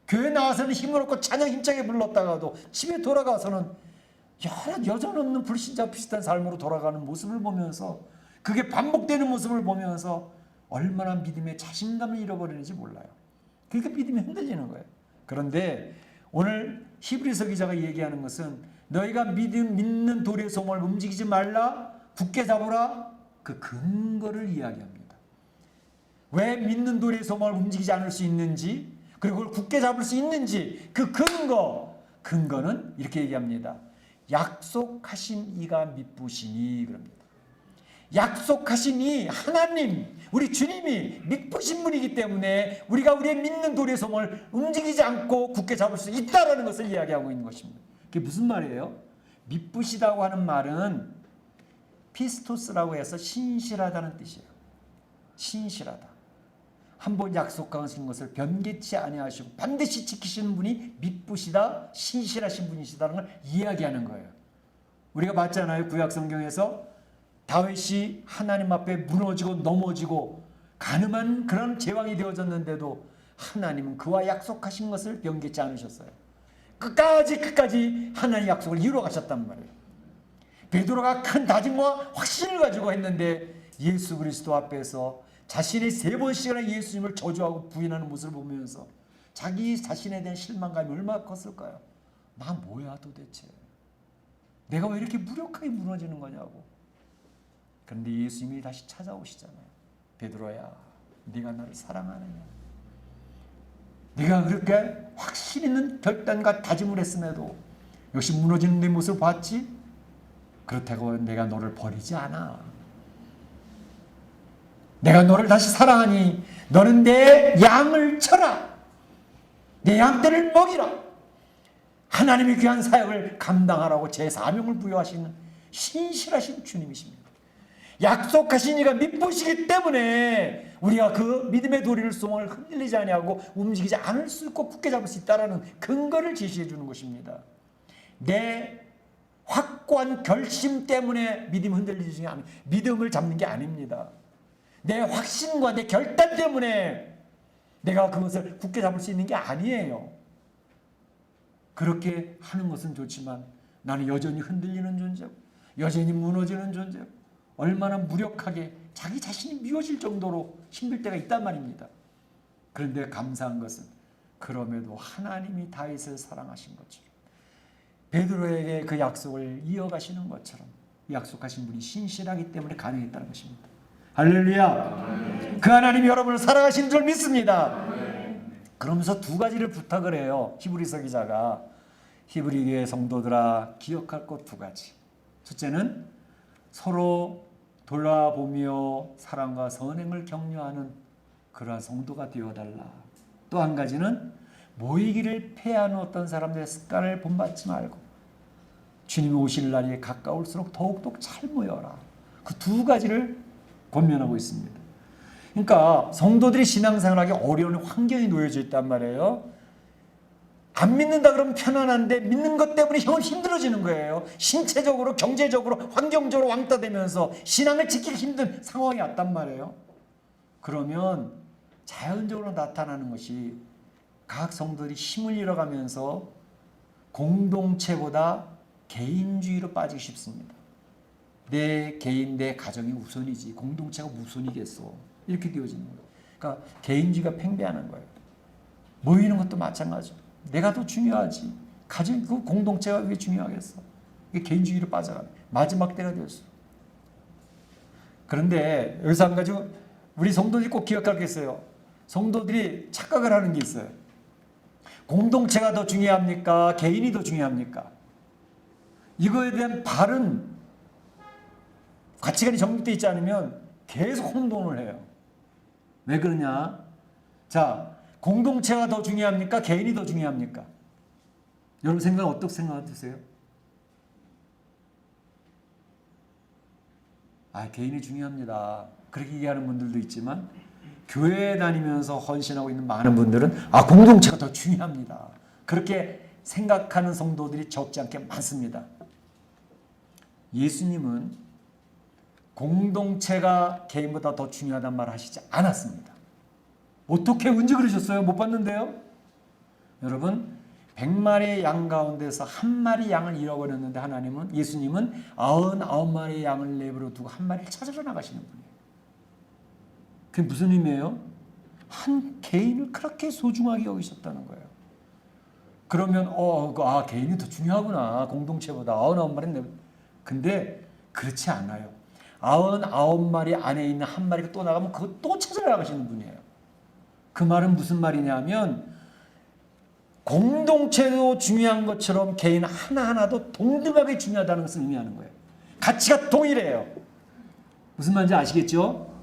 교회 나와서는 힘을 얻고 찬양 힘차게 불렀다가도 집에 돌아가서는 여전없는 불신자 비슷한 삶으로 돌아가는 모습을 보면서, 그게 반복되는 모습을 보면서 얼마나 믿음의 자신감을 잃어버리는지 몰라요. 그러니까 믿음이 흔들리는 거예요. 그런데 오늘 히브리서 기자가 얘기하는 것은 너희가 믿는 도리의 소망을 움직이지 말라, 굳게 잡으라, 그 근거를 이야기합니다. 왜 믿는 도리의 소망을 움직이지 않을 수 있는지, 그리고 그걸 굳게 잡을 수 있는지 그 근거는 이렇게 얘기합니다. 약속하신 이가 믿으시니 그럽니다. 약속하신 이 하나님, 우리 주님이 믿으신 분이기 때문에 우리가 우리의 믿는 도리의 소망을 움직이지 않고 굳게 잡을 수 있다는 것을 이야기하고 있는 것입니다. 그게 무슨 말이에요? 믿으시다고 하는 말은 피스토스라고 해서 신실하다는 뜻이에요. 신실하다. 한번 약속하신 것을 변개치 아니하시고 반드시 지키시는 분이 믿으시다, 신실하신 분이시다는 걸 이야기하는 거예요. 우리가 봤잖아요. 구약 성경에서 다윗이 하나님 앞에 무너지고 넘어지고 가늠한 그런 제왕이 되어졌는데도 하나님은 그와 약속하신 것을 변개치 않으셨어요. 끝까지 하나님의 약속을 이루어 가셨단 말이에요. 베드로가 큰 다짐과 확신을 가지고 했는데 예수 그리스도 앞에서 자신이 3번씩이나 예수님을 저주하고 부인하는 모습을 보면서 자기 자신에 대한 실망감이 얼마나 컸을까요? 나 뭐야 도대체? 내가 왜 이렇게 무력하게 무너지는 거냐고. 그런데 예수님이 다시 찾아오시잖아요. 베드로야, 네가 나를 사랑하느냐? 네가 그렇게 확신 있는 결단과 다짐을 했음에도 역시 무너지는 내 모습을 봤지? 그렇다고 내가 너를 버리지 않아. 내가 너를 다시 사랑하니 너는 내 양을 쳐라. 내 양떼를 먹이라. 하나님의 귀한 사역을 감당하라고 제 사명을 부여하시는 신실하신 주님이십니다. 약속하신 이가 믿으시기 때문에 우리가 그 믿음의 도리를 소망을 흔들리지 아니하고 움직이지 않을 수 있고 굳게 잡을 수 있다는 근거를 제시해 주는 것입니다. 내 확고한 결심 때문에 믿음이 흔들리지 않아요. 믿음을 잡는 게 아닙니다. 내 확신과 내 결단 때문에 내가 그것을 굳게 잡을 수 있는 게 아니에요. 그렇게 하는 것은 좋지만 나는 여전히 흔들리는 존재고 여전히 무너지는 존재고 얼마나 무력하게 자기 자신이 미워질 정도로 힘들 때가 있단 말입니다. 그런데 감사한 것은 그럼에도 하나님이 다윗을 사랑하신 것처럼 베드로에게 그 약속을 이어가시는 것처럼 약속하신 분이 신실하기 때문에 가능했다는 것입니다. 할렐루야. 그 하나님이 여러분을 사랑하시는 줄 믿습니다. 그러면서 2가지를 부탁을 해요. 히브리서 기자가. 히브리 교회 성도들아 기억할 것 2가지. 첫째는 서로 돌아보며 사랑과 선행을 격려하는 그러한 성도가 되어달라. 또 한 가지는 모이기를 패하는 어떤 사람들의 습관을 본받지 말고 주님이 오실 날이 가까울수록 더욱더 잘 모여라. 그 2가지를 권면하고 있습니다. 그러니까 성도들이 신앙생활하기 어려운 환경에 놓여져 있단 말이에요. 안 믿는다 그러면 편안한데 믿는 것 때문에 형은 힘들어지는 거예요. 신체적으로, 경제적으로, 환경적으로 왕따 되면서 신앙을 지키기 힘든 상황이 왔단 말이에요. 그러면 자연적으로 나타나는 것이 각 성도들이 힘을 잃어가면서 공동체보다 개인주의로 빠지기 쉽습니다. 내 개인, 내 가정이 우선이지 공동체가 우선이겠어. 이렇게 되어지는 거예요. 그러니까 개인주의가 팽배하는 거예요. 모이는 것도 마찬가지죠. 내가 더 중요하지. 가정, 그 공동체가 왜 중요하겠어? 이게 개인주의로 빠져가는 마지막 때가 되었어. 그런데 여기서 한 가지 우리 성도들이 꼭 기억할 게 있어요. 성도들이 착각을 하는 게 있어요. 공동체가 더 중요합니까? 개인이 더 중요합니까? 이거에 대한 바른 가치관이 정립되어 있지 않으면 계속 혼돈을 해요. 왜 그러냐? 자, 공동체가 더 중요합니까? 개인이 더 중요합니까? 여러분 생각은 어떻게 생각하세요? 개인이 중요합니다. 그렇게 얘기하는 분들도 있지만 교회에 다니면서 헌신하고 있는 많은 분들은 공동체가 더 중요합니다. 그렇게 생각하는 성도들이 적지 않게 많습니다. 예수님은 공동체가 개인보다 더 중요하다는 말을 하시지 않았습니다. 어떻게 언제 그러셨어요? 못 봤는데요. 여러분 100마리의 양 가운데서 1마리 양을 잃어버렸는데 예수님은 99마리의 양을 내버려 두고 1마리를 찾으러 나가시는 분이에요. 그게 무슨 의미예요? 한 개인을 그렇게 소중하게 여기셨다는 거예요. 그러면 개인이 더 중요하구나. 공동체보다 99마리는 근데 그렇지 않아요. 99마리 안에 있는 1마리가 또 나가면 그거 또 찾으러 나가시는 분이에요. 그 말은 무슨 말이냐면 공동체도 중요한 것처럼 개인 하나하나도 동등하게 중요하다는 것을 의미하는 거예요. 가치가 동일해요. 무슨 말인지 아시겠죠?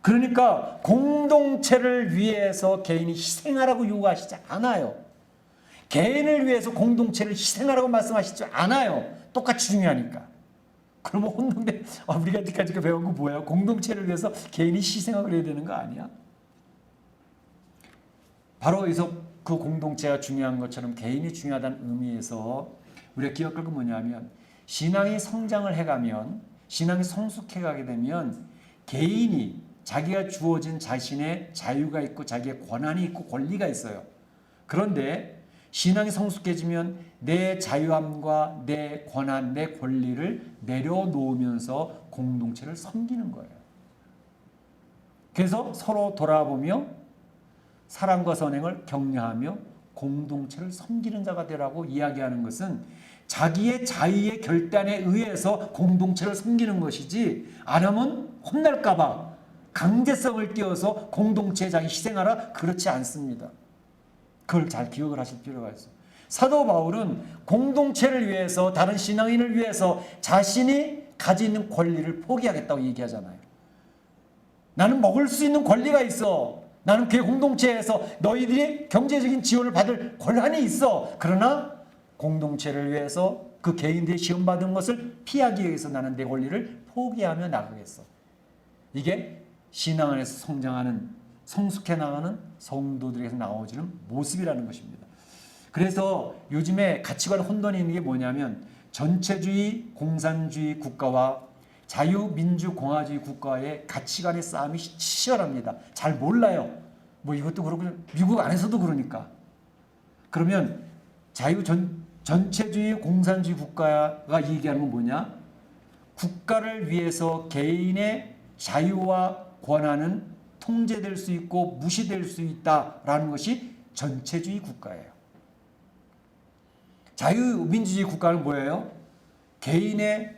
그러니까 공동체를 위해서 개인이 희생하라고 요구하시지 않아요. 개인을 위해서 공동체를 희생하라고 말씀하시지 않아요. 똑같이 중요하니까. 그러면 혼돈돼. 우리가 여태까지 배운 거 뭐야? 공동체를 위해서 개인이 희생하고 그래야 되는 거 아니야? 바로 여기서 그 공동체가 중요한 것처럼 개인이 중요하다는 의미에서 우리가 기억할 건 뭐냐면 신앙이 성장을 해가면 신앙이 성숙해가게 되면 개인이 자기가 주어진 자신의 자유가 있고 자기의 권한이 있고 권리가 있어요. 그런데 신앙이 성숙해지면 내 자유함과 내 권한, 내 권리를 내려놓으면서 공동체를 섬기는 거예요. 그래서 서로 돌아보며 사랑과 선행을 격려하며 공동체를 섬기는 자가 되라고 이야기하는 것은 자기의 자의의 결단에 의해서 공동체를 섬기는 것이지, 안 하면 혼날까 봐 강제성을 띄워서 공동체에 자기 희생하라, 그렇지 않습니다. 그걸 잘 기억을 하실 필요가 있어요. 사도 바울은 공동체를 위해서, 다른 신앙인을 위해서 자신이 가지고 있는 권리를 포기하겠다고 얘기하잖아요. 나는 먹을 수 있는 권리가 있어. 나는 교회 공동체에서 너희들이 경제적인 지원을 받을 권한이 있어. 그러나 공동체를 위해서 그 개인들이 시험받은 것을 피하기 위해서 나는 내 권리를 포기하며 나가겠어. 이게 신앙 안에서 성장하는, 성숙해 나가는 성도들에게서 나오지는 모습이라는 것입니다. 그래서 요즘에 가치관 혼돈이 있는 게 뭐냐면, 전체주의 공산주의 국가와 자유민주공화주의 국가의 가치관의 싸움이 치열합니다. 잘 몰라요. 뭐 이것도 그렇고 미국 안에서도 그러니까. 그러면 전체주의 공산주의 국가가 얘기하는 건 뭐냐? 국가를 위해서 개인의 자유와 권한은 통제될 수 있고 무시될 수 있다라는 것이 전체주의 국가예요. 자유민주주의 국가는 뭐예요? 개인의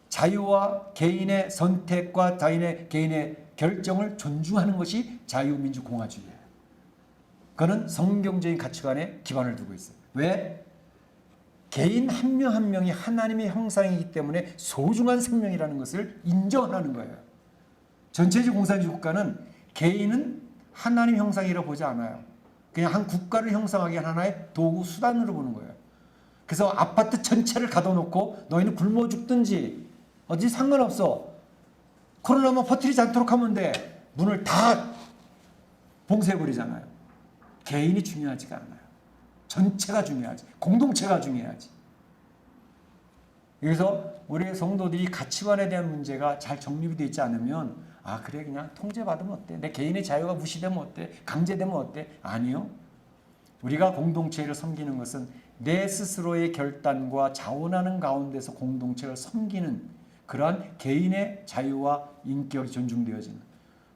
자유와 개인의 선택과 개인의 결정을 존중하는 것이 자유민주공화주의예요. 그거는 성경적인 가치관에 기반을 두고 있어요. 왜? 개인 한 명 한 명이 하나님의 형상이기 때문에 소중한 생명이라는 것을 인정하는 거예요. 전체주의 공산주의 국가는 개인은 하나님 형상이라고 보지 않아요. 그냥 한 국가를 형성하기 하나의 도구, 수단으로 보는 거예요. 그래서 아파트 전체를 가둬놓고 너희는 굶어 죽든지 어디 상관없어. 코로나만 퍼뜨리지 않도록 하면 돼. 문을 다 봉쇄해버리잖아요. 개인이 중요하지가 않아요. 전체가 중요하지. 공동체가 중요하지. 그래서 우리 성도들이 가치관에 대한 문제가 잘 정립이 되어 있지 않으면, 아 그래 그냥 통제받으면 어때? 내 개인의 자유가 무시되면 어때? 강제되면 어때? 아니요. 우리가 공동체를 섬기는 것은 내 스스로의 결단과 자원하는 가운데서 공동체를 섬기는 그러한 개인의 자유와 인격이 존중되어지는.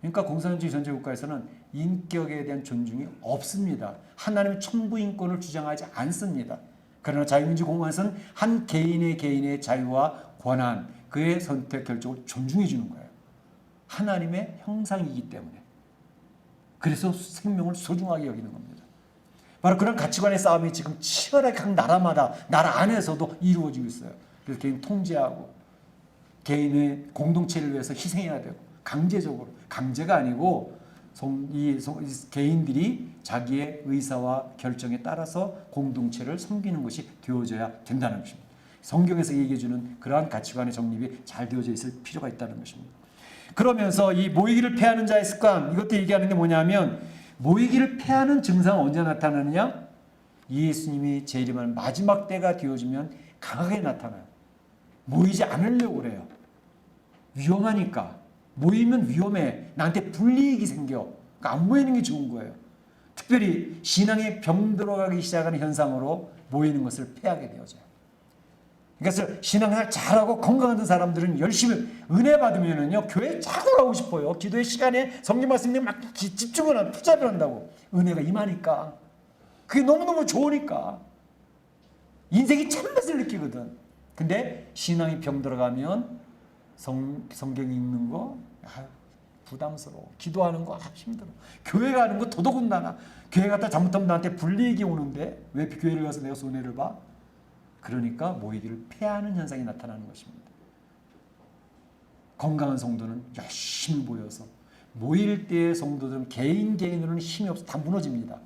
그러니까 공산주의 전체국가에서는 인격에 대한 존중이 없습니다. 하나님의 천부인권을 주장하지 않습니다. 그러나 자유민주공화에서는 한 개인의 자유와 권한, 그의 선택 결정을 존중해 주는 거예요. 하나님의 형상이기 때문에. 그래서 생명을 소중하게 여기는 겁니다. 바로 그런 가치관의 싸움이 지금 치열하게 각 나라마다, 나라 안에서도 이루어지고 있어요. 그래서 개인 통제하고 개인의 공동체를 위해서 희생해야 되고, 강제적으로, 강제가 아니고 개인들이 자기의 의사와 결정에 따라서 공동체를 섬기는 것이 되어져야 된다는 것입니다. 성경에서 얘기해주는 그러한 가치관의 정립이 잘 되어져 있을 필요가 있다는 것입니다. 그러면서 이 모이기를 패하는 자의 습관, 이것도 얘기하는 게 뭐냐면, 모이기를 패하는 증상은 언제 나타나느냐? 예수님이 재림하는 마지막 때가 되어지면 강하게 나타나요. 모이지 않으려고 그래요. 위험하니까. 모이면 위험해. 나한테 불이익이 생겨. 그러니까 안 모이는 게 좋은 거예요. 특별히 신앙에 병들어가기 시작하는 현상으로 모이는 것을 피하게 되어져요. 그래서 신앙생활 잘하고 건강한 사람들은 열심히 은혜 받으면은요, 교회에 자꾸 가고 싶어요. 기도의 시간에 성경 말씀에 막 집중을 하고 투자를 한다고. 은혜가 임하니까. 그게 너무너무 좋으니까. 인생이 참맛을 느끼거든. 근데 신앙이 병들어가면 성경 읽는 거 부담스러워. 기도하는 거 힘들어. 교회 가는 거 더더군다나. 교회 갔다 잘못하면 나한테 불이익이 오는데 왜 교회를 가서 내가 손해를 봐? 그러니까 모이기를 피하는 현상이 나타나는 것입니다. 건강한 성도는 열심히 모여서, 모일 때의 성도들은 개인으로는 힘이 없어 다 무너집니다.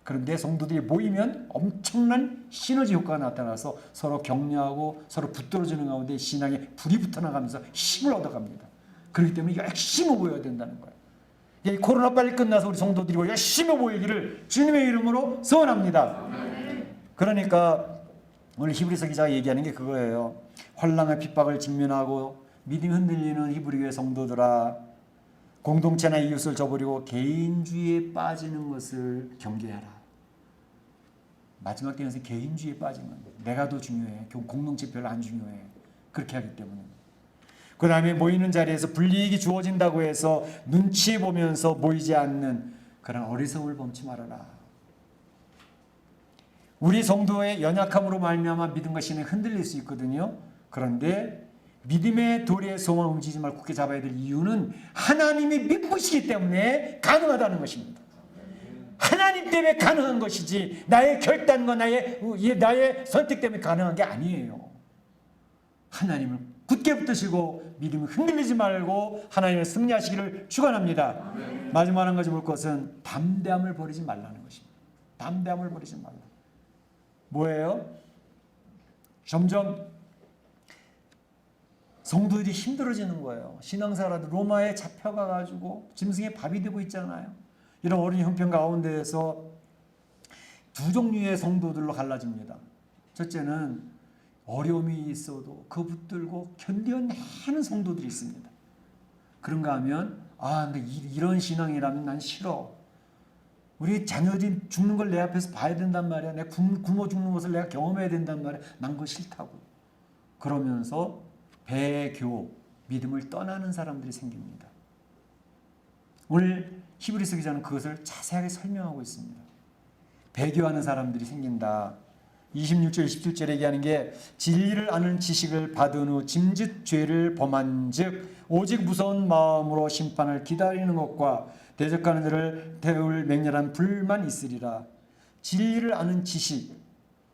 그런데 성도들이 모이면 엄청난 시너지 효과가 나타나서 서로 격려하고 서로 붙들어주는 가운데 신앙에 불이 붙어나가면서 힘을 얻어갑니다. 그렇기 때문에 열심히 모여야 된다는 거예요. 코로나 빨리 끝나서 우리 성도들이 열심히 모이기를 주님의 이름으로 소원합니다. 그러니까 오늘 히브리서 기자가 얘기하는 게 그거예요. 환난과 핍박을 직면하고 믿음이 흔들리는 히브리 교회 성도들아, 공동체나 이웃을 저버리고 개인주의에 빠지는 것을 경계하라. 마지막 때에서 개인주의에 빠지면 내가 더 중요해. 공동체 별로 안 중요해. 그렇게 하기 때문에. 그 다음에 모이는 자리에서 불이익이 주어진다고 해서 눈치 보면서 모이지 않는 그런 어리석음을 범치 말아라. 우리 성도의 연약함으로 말미암아 믿음과 신이 흔들릴 수 있거든요. 그런데 믿음의 도리의 소망을 움직이지 말고 굳게 잡아야 될 이유는 하나님이 믿으시기 때문에 가능하다는 것입니다. 하나님 때문에 가능한 것이지 나의 결단과 나의 선택 때문에 가능한 게 아니에요. 하나님을 굳게 붙드시고 믿음을 흔들리지 말고 하나님을 승리하시기를 축원합니다. 마지막 한 가지 볼 것은 담대함을 버리지 말라는 것입니다. 담대함을 버리지 말라. 뭐예요? 점점 성도들이 힘들어지는 거예요. 신앙생활도 로마에 잡혀가가지고 짐승의 밥이 되고 있잖아요. 이런 어린 형편 가운데에서 두 종류의 성도들로 갈라집니다. 첫째는 어려움이 있어도 그 붙들고 견뎌내는 성도들이 있습니다. 그런가 하면 근데 이런 신앙이라면 난 싫어. 우리 자녀들이 죽는 걸 내 앞에서 봐야 된단 말이야. 내 굶어 죽는 것을 내가 경험해야 된단 말이야. 난 그거 싫다고. 그러면서 배교, 믿음을 떠나는 사람들이 생깁니다. 오늘 히브리서 기자는 그것을 자세하게 설명하고 있습니다. 배교하는 사람들이 생긴다. 26절, 27절에 얘기하는 게 진리를 아는 지식을 받은 후 짐짓 죄를 범한 즉 오직 무서운 마음으로 심판을 기다리는 것과 대적하는 자를 태울 맹렬한 불만 있으리라. 진리를 아는 지식,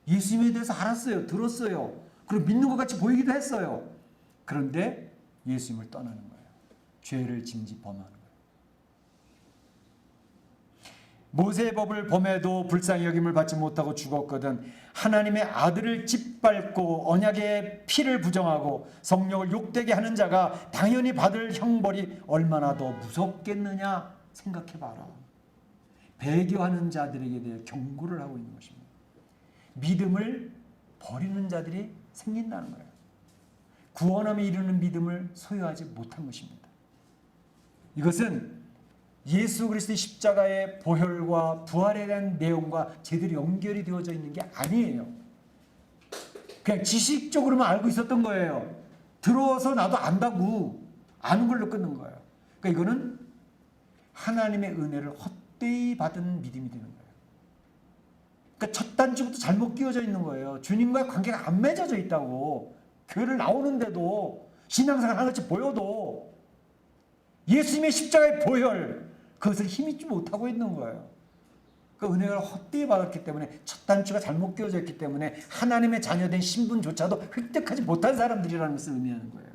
예수님에 대해서 알았어요. 들었어요. 그리고 믿는 것 같이 보이기도 했어요. 그런데 예수님을 떠나는 거예요. 죄를 짐짓 범하는 거예요. 모세의 법을 범해도 불쌍히 여김을 받지 못하고 죽었거든 하나님의 아들을 짓밟고 언약의 피를 부정하고 성령을 욕되게 하는 자가 당연히 받을 형벌이 얼마나 더 무섭겠느냐 생각해봐라. 배교하는 자들에게 대해 경고를 하고 있는 것입니다. 믿음을 버리는 자들이 생긴다는 거예요. 구원함에 이르는 믿음을 소유하지 못한 것입니다. 이것은 예수 그리스도의 십자가의 보혈과 부활에 대한 내용과 제대로 연결이 되어져 있는 게 아니에요. 그냥 지식적으로만 알고 있었던 거예요. 들어서 나도 안다고 아는 걸로 끊는 거예요. 그러니까 이거는 하나님의 은혜를 헛되이 받은 믿음이 되는 거예요. 그러니까 첫 단추부터 잘못 끼워져 있는 거예요. 주님과의 관계가 안 맺어져 있다고. 교회를 나오는데도 신앙생활 하나같이 보여도 예수님의 십자가의 보혈 그것을 힘입지 못하고 있는 거예요. 그 은혜를 헛되이 받았기 때문에 첫 단추가 잘못 끼워져 있기 때문에 하나님의 자녀된 신분조차도 획득하지 못한 사람들이라는 것을 의미하는 거예요.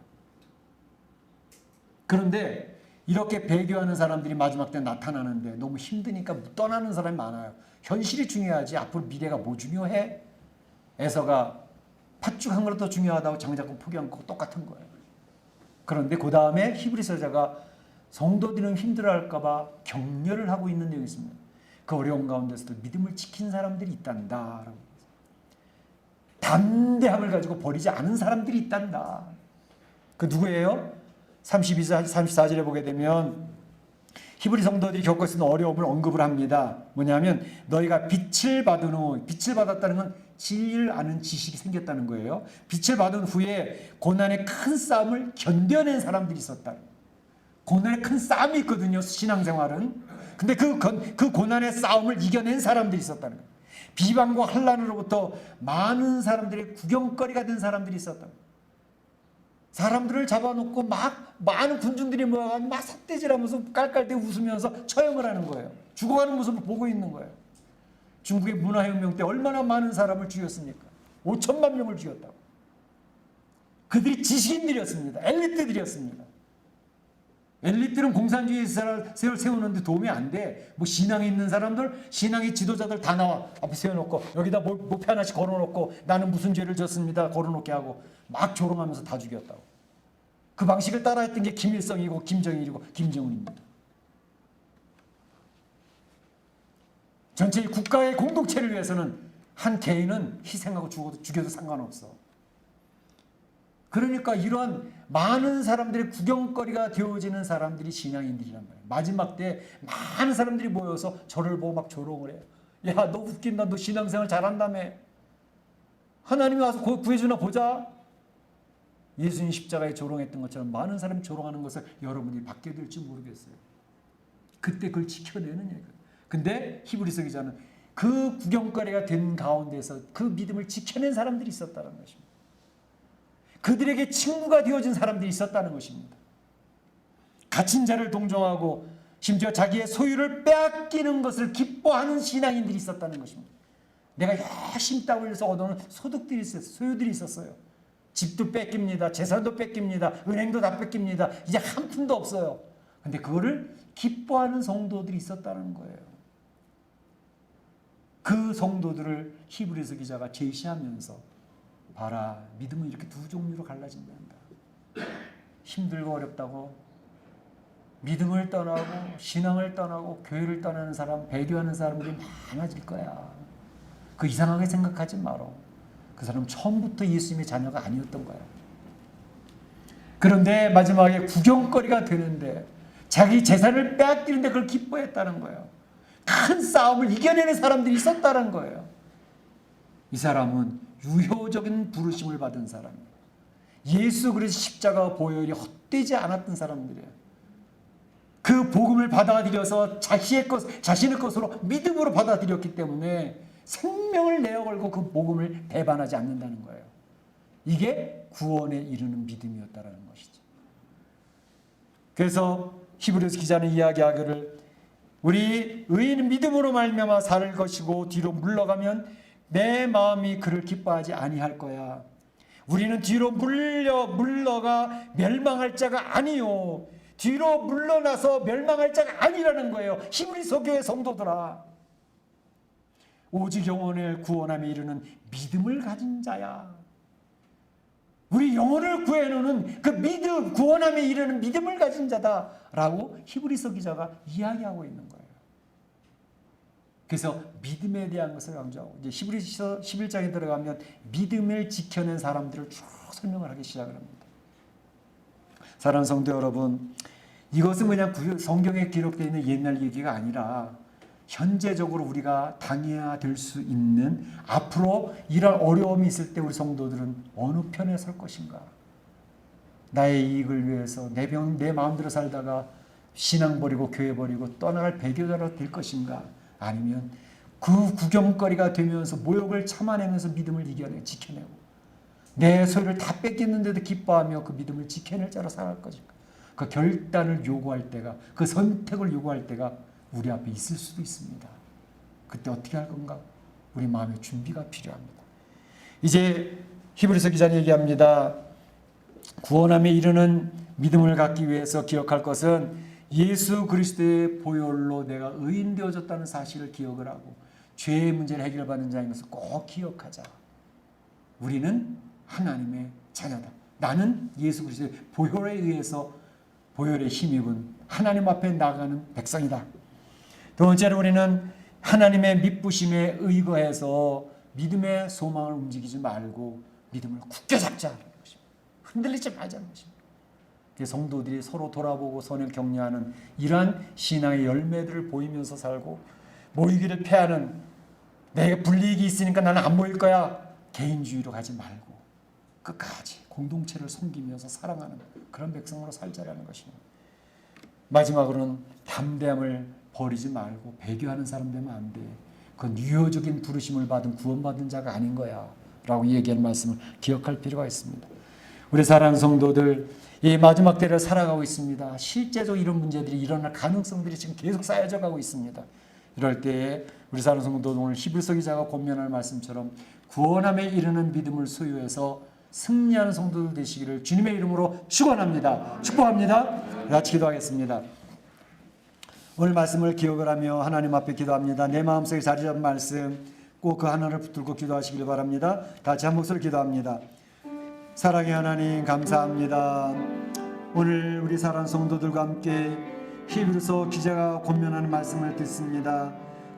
그런데 이렇게 배교하는 사람들이 마지막 때 나타나는데 너무 힘드니까 떠나는 사람이 많아요. 현실이 중요하지 앞으로 미래가 뭐 중요해? 에서가 팥죽 한 그릇 더 중요하다고 장자권 포기한 거 똑같은 거예요. 그런데 그 다음에 히브리서자가 성도들은 힘들어할까 봐 격려를 하고 있는 내용이 있습니다. 그 어려운 가운데서도 믿음을 지킨 사람들이 있단다. 담대함을 가지고 버리지 않은 사람들이 있단다. 그 누구예요? 34절에 보게 되면 히브리 성도들이 겪고 있는 어려움을 언급을 합니다. 뭐냐면 너희가 빛을 받은 후, 빛을 받았다는 건 진리를 아는 지식이 생겼다는 거예요. 빛을 받은 후에 고난의 큰 싸움을 견뎌낸 사람들이 있었다. 고난의 큰 싸움이 있거든요. 신앙생활은. 근데 그 고난의 싸움을 이겨낸 사람들이 있었다는 거예요. 비방과 환난으로부터 많은 사람들의 구경거리가 된 사람들이 있었다. 사람들을 잡아놓고 막 많은 군중들이 모여가지고 막 삿대질하면서 깔깔대고 웃으면서 처형을 하는 거예요. 죽어가는 모습을 보고 있는 거예요. 중국의 문화혁명 때 얼마나 많은 사람을 죽였습니까? 5천만 명을 죽였다고. 그들이 지식인들이었습니다. 엘리트들이었습니다. 엘리트는 공산주의 세우는데 도움이 안 돼. 뭐 신앙이 있는 사람들, 신앙의 지도자들 다 나와 앞에 세워놓고 여기다 목표 하나씩 걸어놓고 나는 무슨 죄를 졌습니다 걸어놓게 하고 막 조롱하면서 다 죽였다고. 그 방식을 따라했던 게 김일성이고 김정일이고 김정은입니다. 전체 국가의 공동체를 위해서는 한 개인은 희생하고 죽여도 상관없어. 그러니까 이러한 많은 사람들의 구경거리가 되어지는 사람들이 신앙인들이란 말이에요. 마지막 때 많은 사람들이 모여서 저를 보고 막 조롱을 해요. 야, 너 웃긴다. 너 신앙생활 잘한다며. 하나님이 와서 구해주나 보자. 예수님 십자가에 조롱했던 것처럼 많은 사람이 조롱하는 것을 여러분이 받게 될지 모르겠어요. 그때 그걸 지켜내는 얘기예요. 근데 히브리서 기자는 그 구경거리가 된 가운데서 그 믿음을 지켜낸 사람들이 있었다는 것입니다. 그들에게 친구가 되어진 사람들이 있었다는 것입니다. 갇힌 자를 동정하고 심지어 자기의 소유를 빼앗기는 것을 기뻐하는 신앙인들이 있었다는 것입니다. 내가 열심히 땀 흘려서 얻어놓은 소득들이 있었어요. 소유들이 있었어요. 집도 뺏깁니다. 재산도 뺏깁니다. 은행도 다 뺏깁니다. 이제 한 푼도 없어요. 근데 그거를 기뻐하는 성도들이 있었다는 거예요. 그 성도들을 히브리서 기자가 제시하면서 봐라, 믿음은 이렇게 두 종류로 갈라진단다. 힘들고 어렵다고 믿음을 떠나고 신앙을 떠나고 교회를 떠나는 사람, 배교하는 사람들이 많아질 거야. 그 이상하게 생각하지 마라. 그 사람 처음부터 예수님의 자녀가 아니었던 거야. 그런데 마지막에 구경거리가 되는데 자기 재산을 빼앗기는데 그걸 기뻐했다는 거예요. 큰 싸움을 이겨내는 사람들이 있었다는 거예요. 이 사람은 유효적인 부르심을 받은 사람이에요. 예수 그리스도 십자가 보혈이 헛되지 않았던 사람들이에요. 그 복음을 받아들여서 자신의 것으로 믿음으로 받아들였기 때문에 생명을 내어걸고 그 복음을 배반하지 않는다는 거예요. 이게 구원에 이르는 믿음이었다라는 것이죠. 그래서 히브리서 기자는 이야기하기를 우리 의인은 믿음으로 말미암아 살 것이고 뒤로 물러가면 내 마음이 그를 기뻐하지 아니할 거야. 우리는 뒤로 물러가 멸망할 자가 아니요. 뒤로 물러나서 멸망할 자가 아니라는 거예요. 히브리서 교회 성도들아. 오직 영혼을 구원함에 이르는 믿음을 가진 자야. 우리 영혼을 구해놓는 그 믿음, 구원함에 이르는 믿음을 가진 자다라고 히브리서 기자가 이야기하고 있는 거예요. 그래서 믿음에 대한 것을 강조하고 이제 히브리서 11장에 들어가면 믿음을 지켜낸 사람들을 쭉 설명을 하기 시작을 합니다. 사랑하는 성도 여러분, 이것은 그냥 성경에 기록되어 있는 옛날 얘기가 아니라 현재적으로 우리가 당해야 될 수 있는 앞으로 이런 어려움이 있을 때 우리 성도들은 어느 편에 설 것인가? 나의 이익을 위해서 내 마음대로 살다가 신앙 버리고 교회 버리고 떠나갈 배교자로 될 것인가? 아니면 그 구경거리가 되면서 모욕을 참아내면서 믿음을 지켜내고 내 소유를 다 뺏겼는데도 기뻐하며 그 믿음을 지켜낼 자로 살아갈 것인가? 그 결단을 요구할 때가, 그 선택을 요구할 때가 우리 앞에 있을 수도 있습니다. 그때 어떻게 할 건가? 우리 마음의 준비가 필요합니다. 이제 히브리서 기자는 얘기합니다. 구원함에 이르는 믿음을 갖기 위해서 기억할 것은 예수 그리스도의 보혈로 내가 의인 되어졌다는 사실을 기억을 하고 죄의 문제를 해결받는 자인 것을 꼭 기억하자. 우리는 하나님의 자녀다. 나는 예수 그리스도의 보혈에 의해서 보혈에 힘입은 하나님 앞에 나가는 백성이다. 두 번째로 우리는 하나님의 밑부심에 의거해서 믿음의 소망을 움직이지 말고 믿음을 굳게 잡자는 것입니다. 흔들리지 말자는 것입니다. 성도들이 서로 돌아보고 선을 격려하는 이러한 신앙의 열매들을 보이면서 살고 모이기를 패하는 내가 불이익이 있으니까 나는 안 모일 거야. 개인주의로 가지 말고 끝까지 공동체를 섬기면서 사랑하는 그런 백성으로 살자라는 것입니다. 마지막으로는 담대함을 버리지 말고 배교하는 사람 되면 안 돼. 그건 유효적인 부르심을 받은 구원받은 자가 아닌 거야 라고 얘기하는 말씀을 기억할 필요가 있습니다. 우리 사랑하는 성도들, 이 마지막 때를 살아가고 있습니다. 실제적으로 이런 문제들이 일어날 가능성들이 지금 계속 쌓여져 가고 있습니다. 이럴 때에 우리 사랑하는 성도들, 오늘 히브리서 기자가 권면할 말씀처럼 구원함에 이르는 믿음을 소유해서 승리하는 성도들 되시기를 주님의 이름으로 축원합니다. 축복합니다. 같이 기도하겠습니다. 오늘 말씀을 기억을 하며 하나님 앞에 기도합니다. 내 마음속에 자리 잡은 말씀 꼭 그 하나를 붙들고 기도하시길 바랍니다. 같이 한 목소리 기도합니다. 사랑의 하나님 감사합니다. 오늘 우리 사랑하는 성도들과 함께 히브리서 기자가 권면하는 말씀을 듣습니다.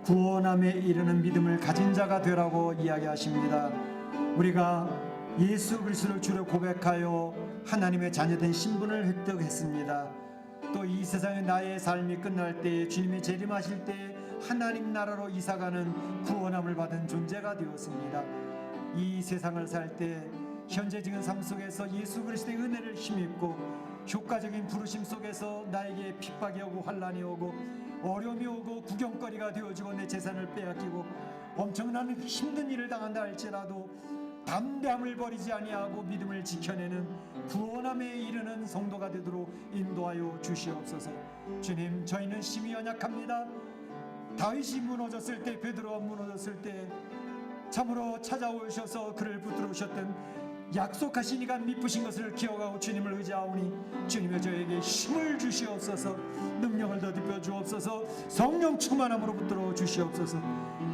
구원함에 이르는 믿음을 가진 자가 되라고 이야기하십니다. 우리가 예수 그리스도를 주로 고백하여 하나님의 자녀된 신분을 획득했습니다. 또 이 세상의 나의 삶이 끝날 때 주님이 재림하실 때 하나님 나라로 이사가는 구원함을 받은 존재가 되었습니다. 이 세상을 살 때 현재적인 삶 속에서 예수 그리스도의 은혜를 힘입고 효과적인 부르심 속에서 나에게 핍박이 오고 환난이 오고 어려움이 오고 구경거리가 되어지고 내 재산을 빼앗기고 엄청난 힘든 일을 당한다 할지라도 담대함을 버리지 아니하고 믿음을 지켜내는 구원함에 이르는 성도가 되도록 인도하여 주시옵소서. 주님, 저희는 심히 연약합니다. 다윗이 무너졌을 때, 베드로가 무너졌을 때 참으로 찾아오셔서 그를 붙들으셨던 약속하신 이가 미쁘신 것을 기억하고 주님을 의지하오니 주님의 저에게 힘을 주시옵소서. 능력을 더듬어 주옵소서. 성령 충만함으로 붙들어 주시옵소서.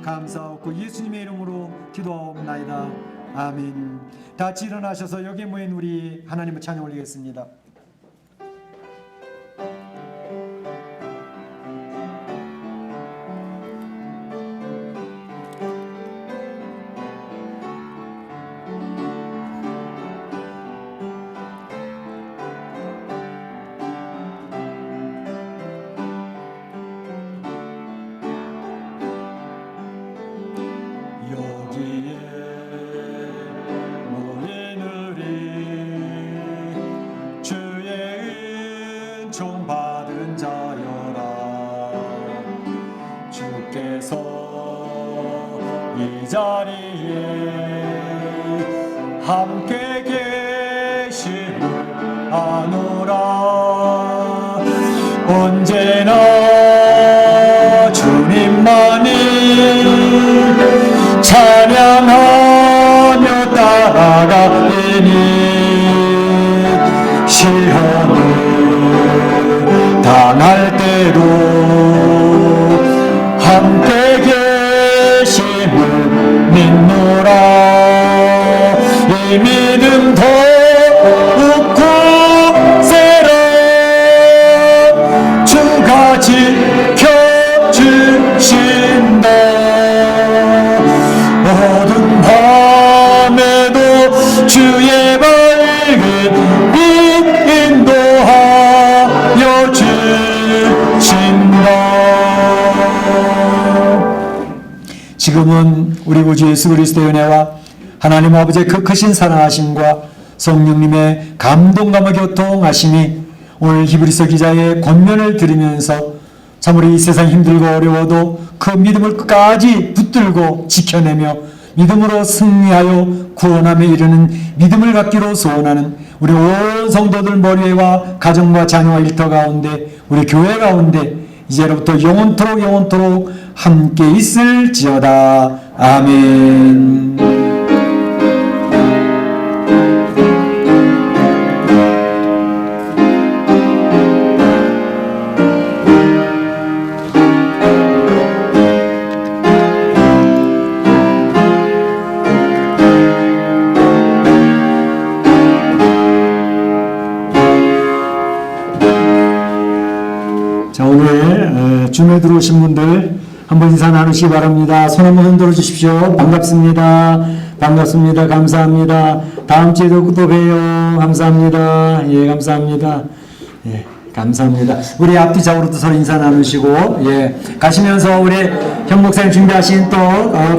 감사하고 예수님의 이름으로 기도하옵나이다. 아멘. 다 같이 일어나셔서 여기에 모인 우리 하나님을 찬양 올리겠습니다.
이 자리에 함께 계심을 아노라. 언제나 주님만이 찬양하며 따라가리니 시험을 당할 때도 함께 계심을 믿노라. 이 믿음 더욱 굳세라. 주가 지켜주신다. 어두운 밤에도 주의 밝은 빛 인도하여 주신다.
지금은 우리 구주 예수 그리스도의 은혜와 하나님 아버지의 그 크신 사랑하심과 성령님의 감동감과 교통하심이 오늘 히브리서 기자의 권면을 들으면서 참으로 이 세상 힘들고 어려워도 그 믿음을 끝까지 붙들고 지켜내며 믿음으로 승리하여 구원함에 이르는 믿음을 갖기로 소원하는 우리 온 성도들 머리와 가정과 자녀와 일터 가운데 우리 교회 가운데 이제로부터 영원토록 함께 있을지어다. 아멘. 자, 오늘 줌에 들어오신 분들 한번 인사 나누시기 바랍니다. 손 한번 흔들어 주십시오. 반갑습니다. 반갑습니다. 감사합니다. 다음 주에도 또 봬요. 감사합니다. 예, 감사합니다. 예, 감사합니다. 우리 앞뒤 좌우로도 서로 인사 나누시고, 예, 가시면서 우리 형 목사님 준비하신 또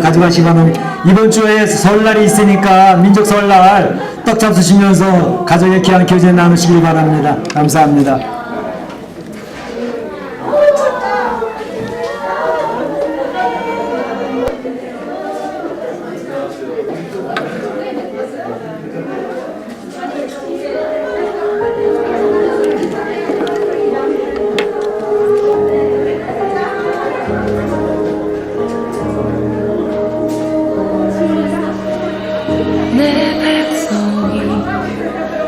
가져가시기 바랍니다. 이번 주에 설날이 있으니까 민족 설날 떡 잡수시면서 가족의 귀한 교제 나누시기 바랍니다. 감사합니다.
내 백성이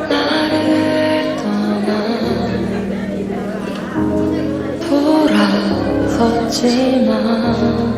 나를 떠나 돌아섰지만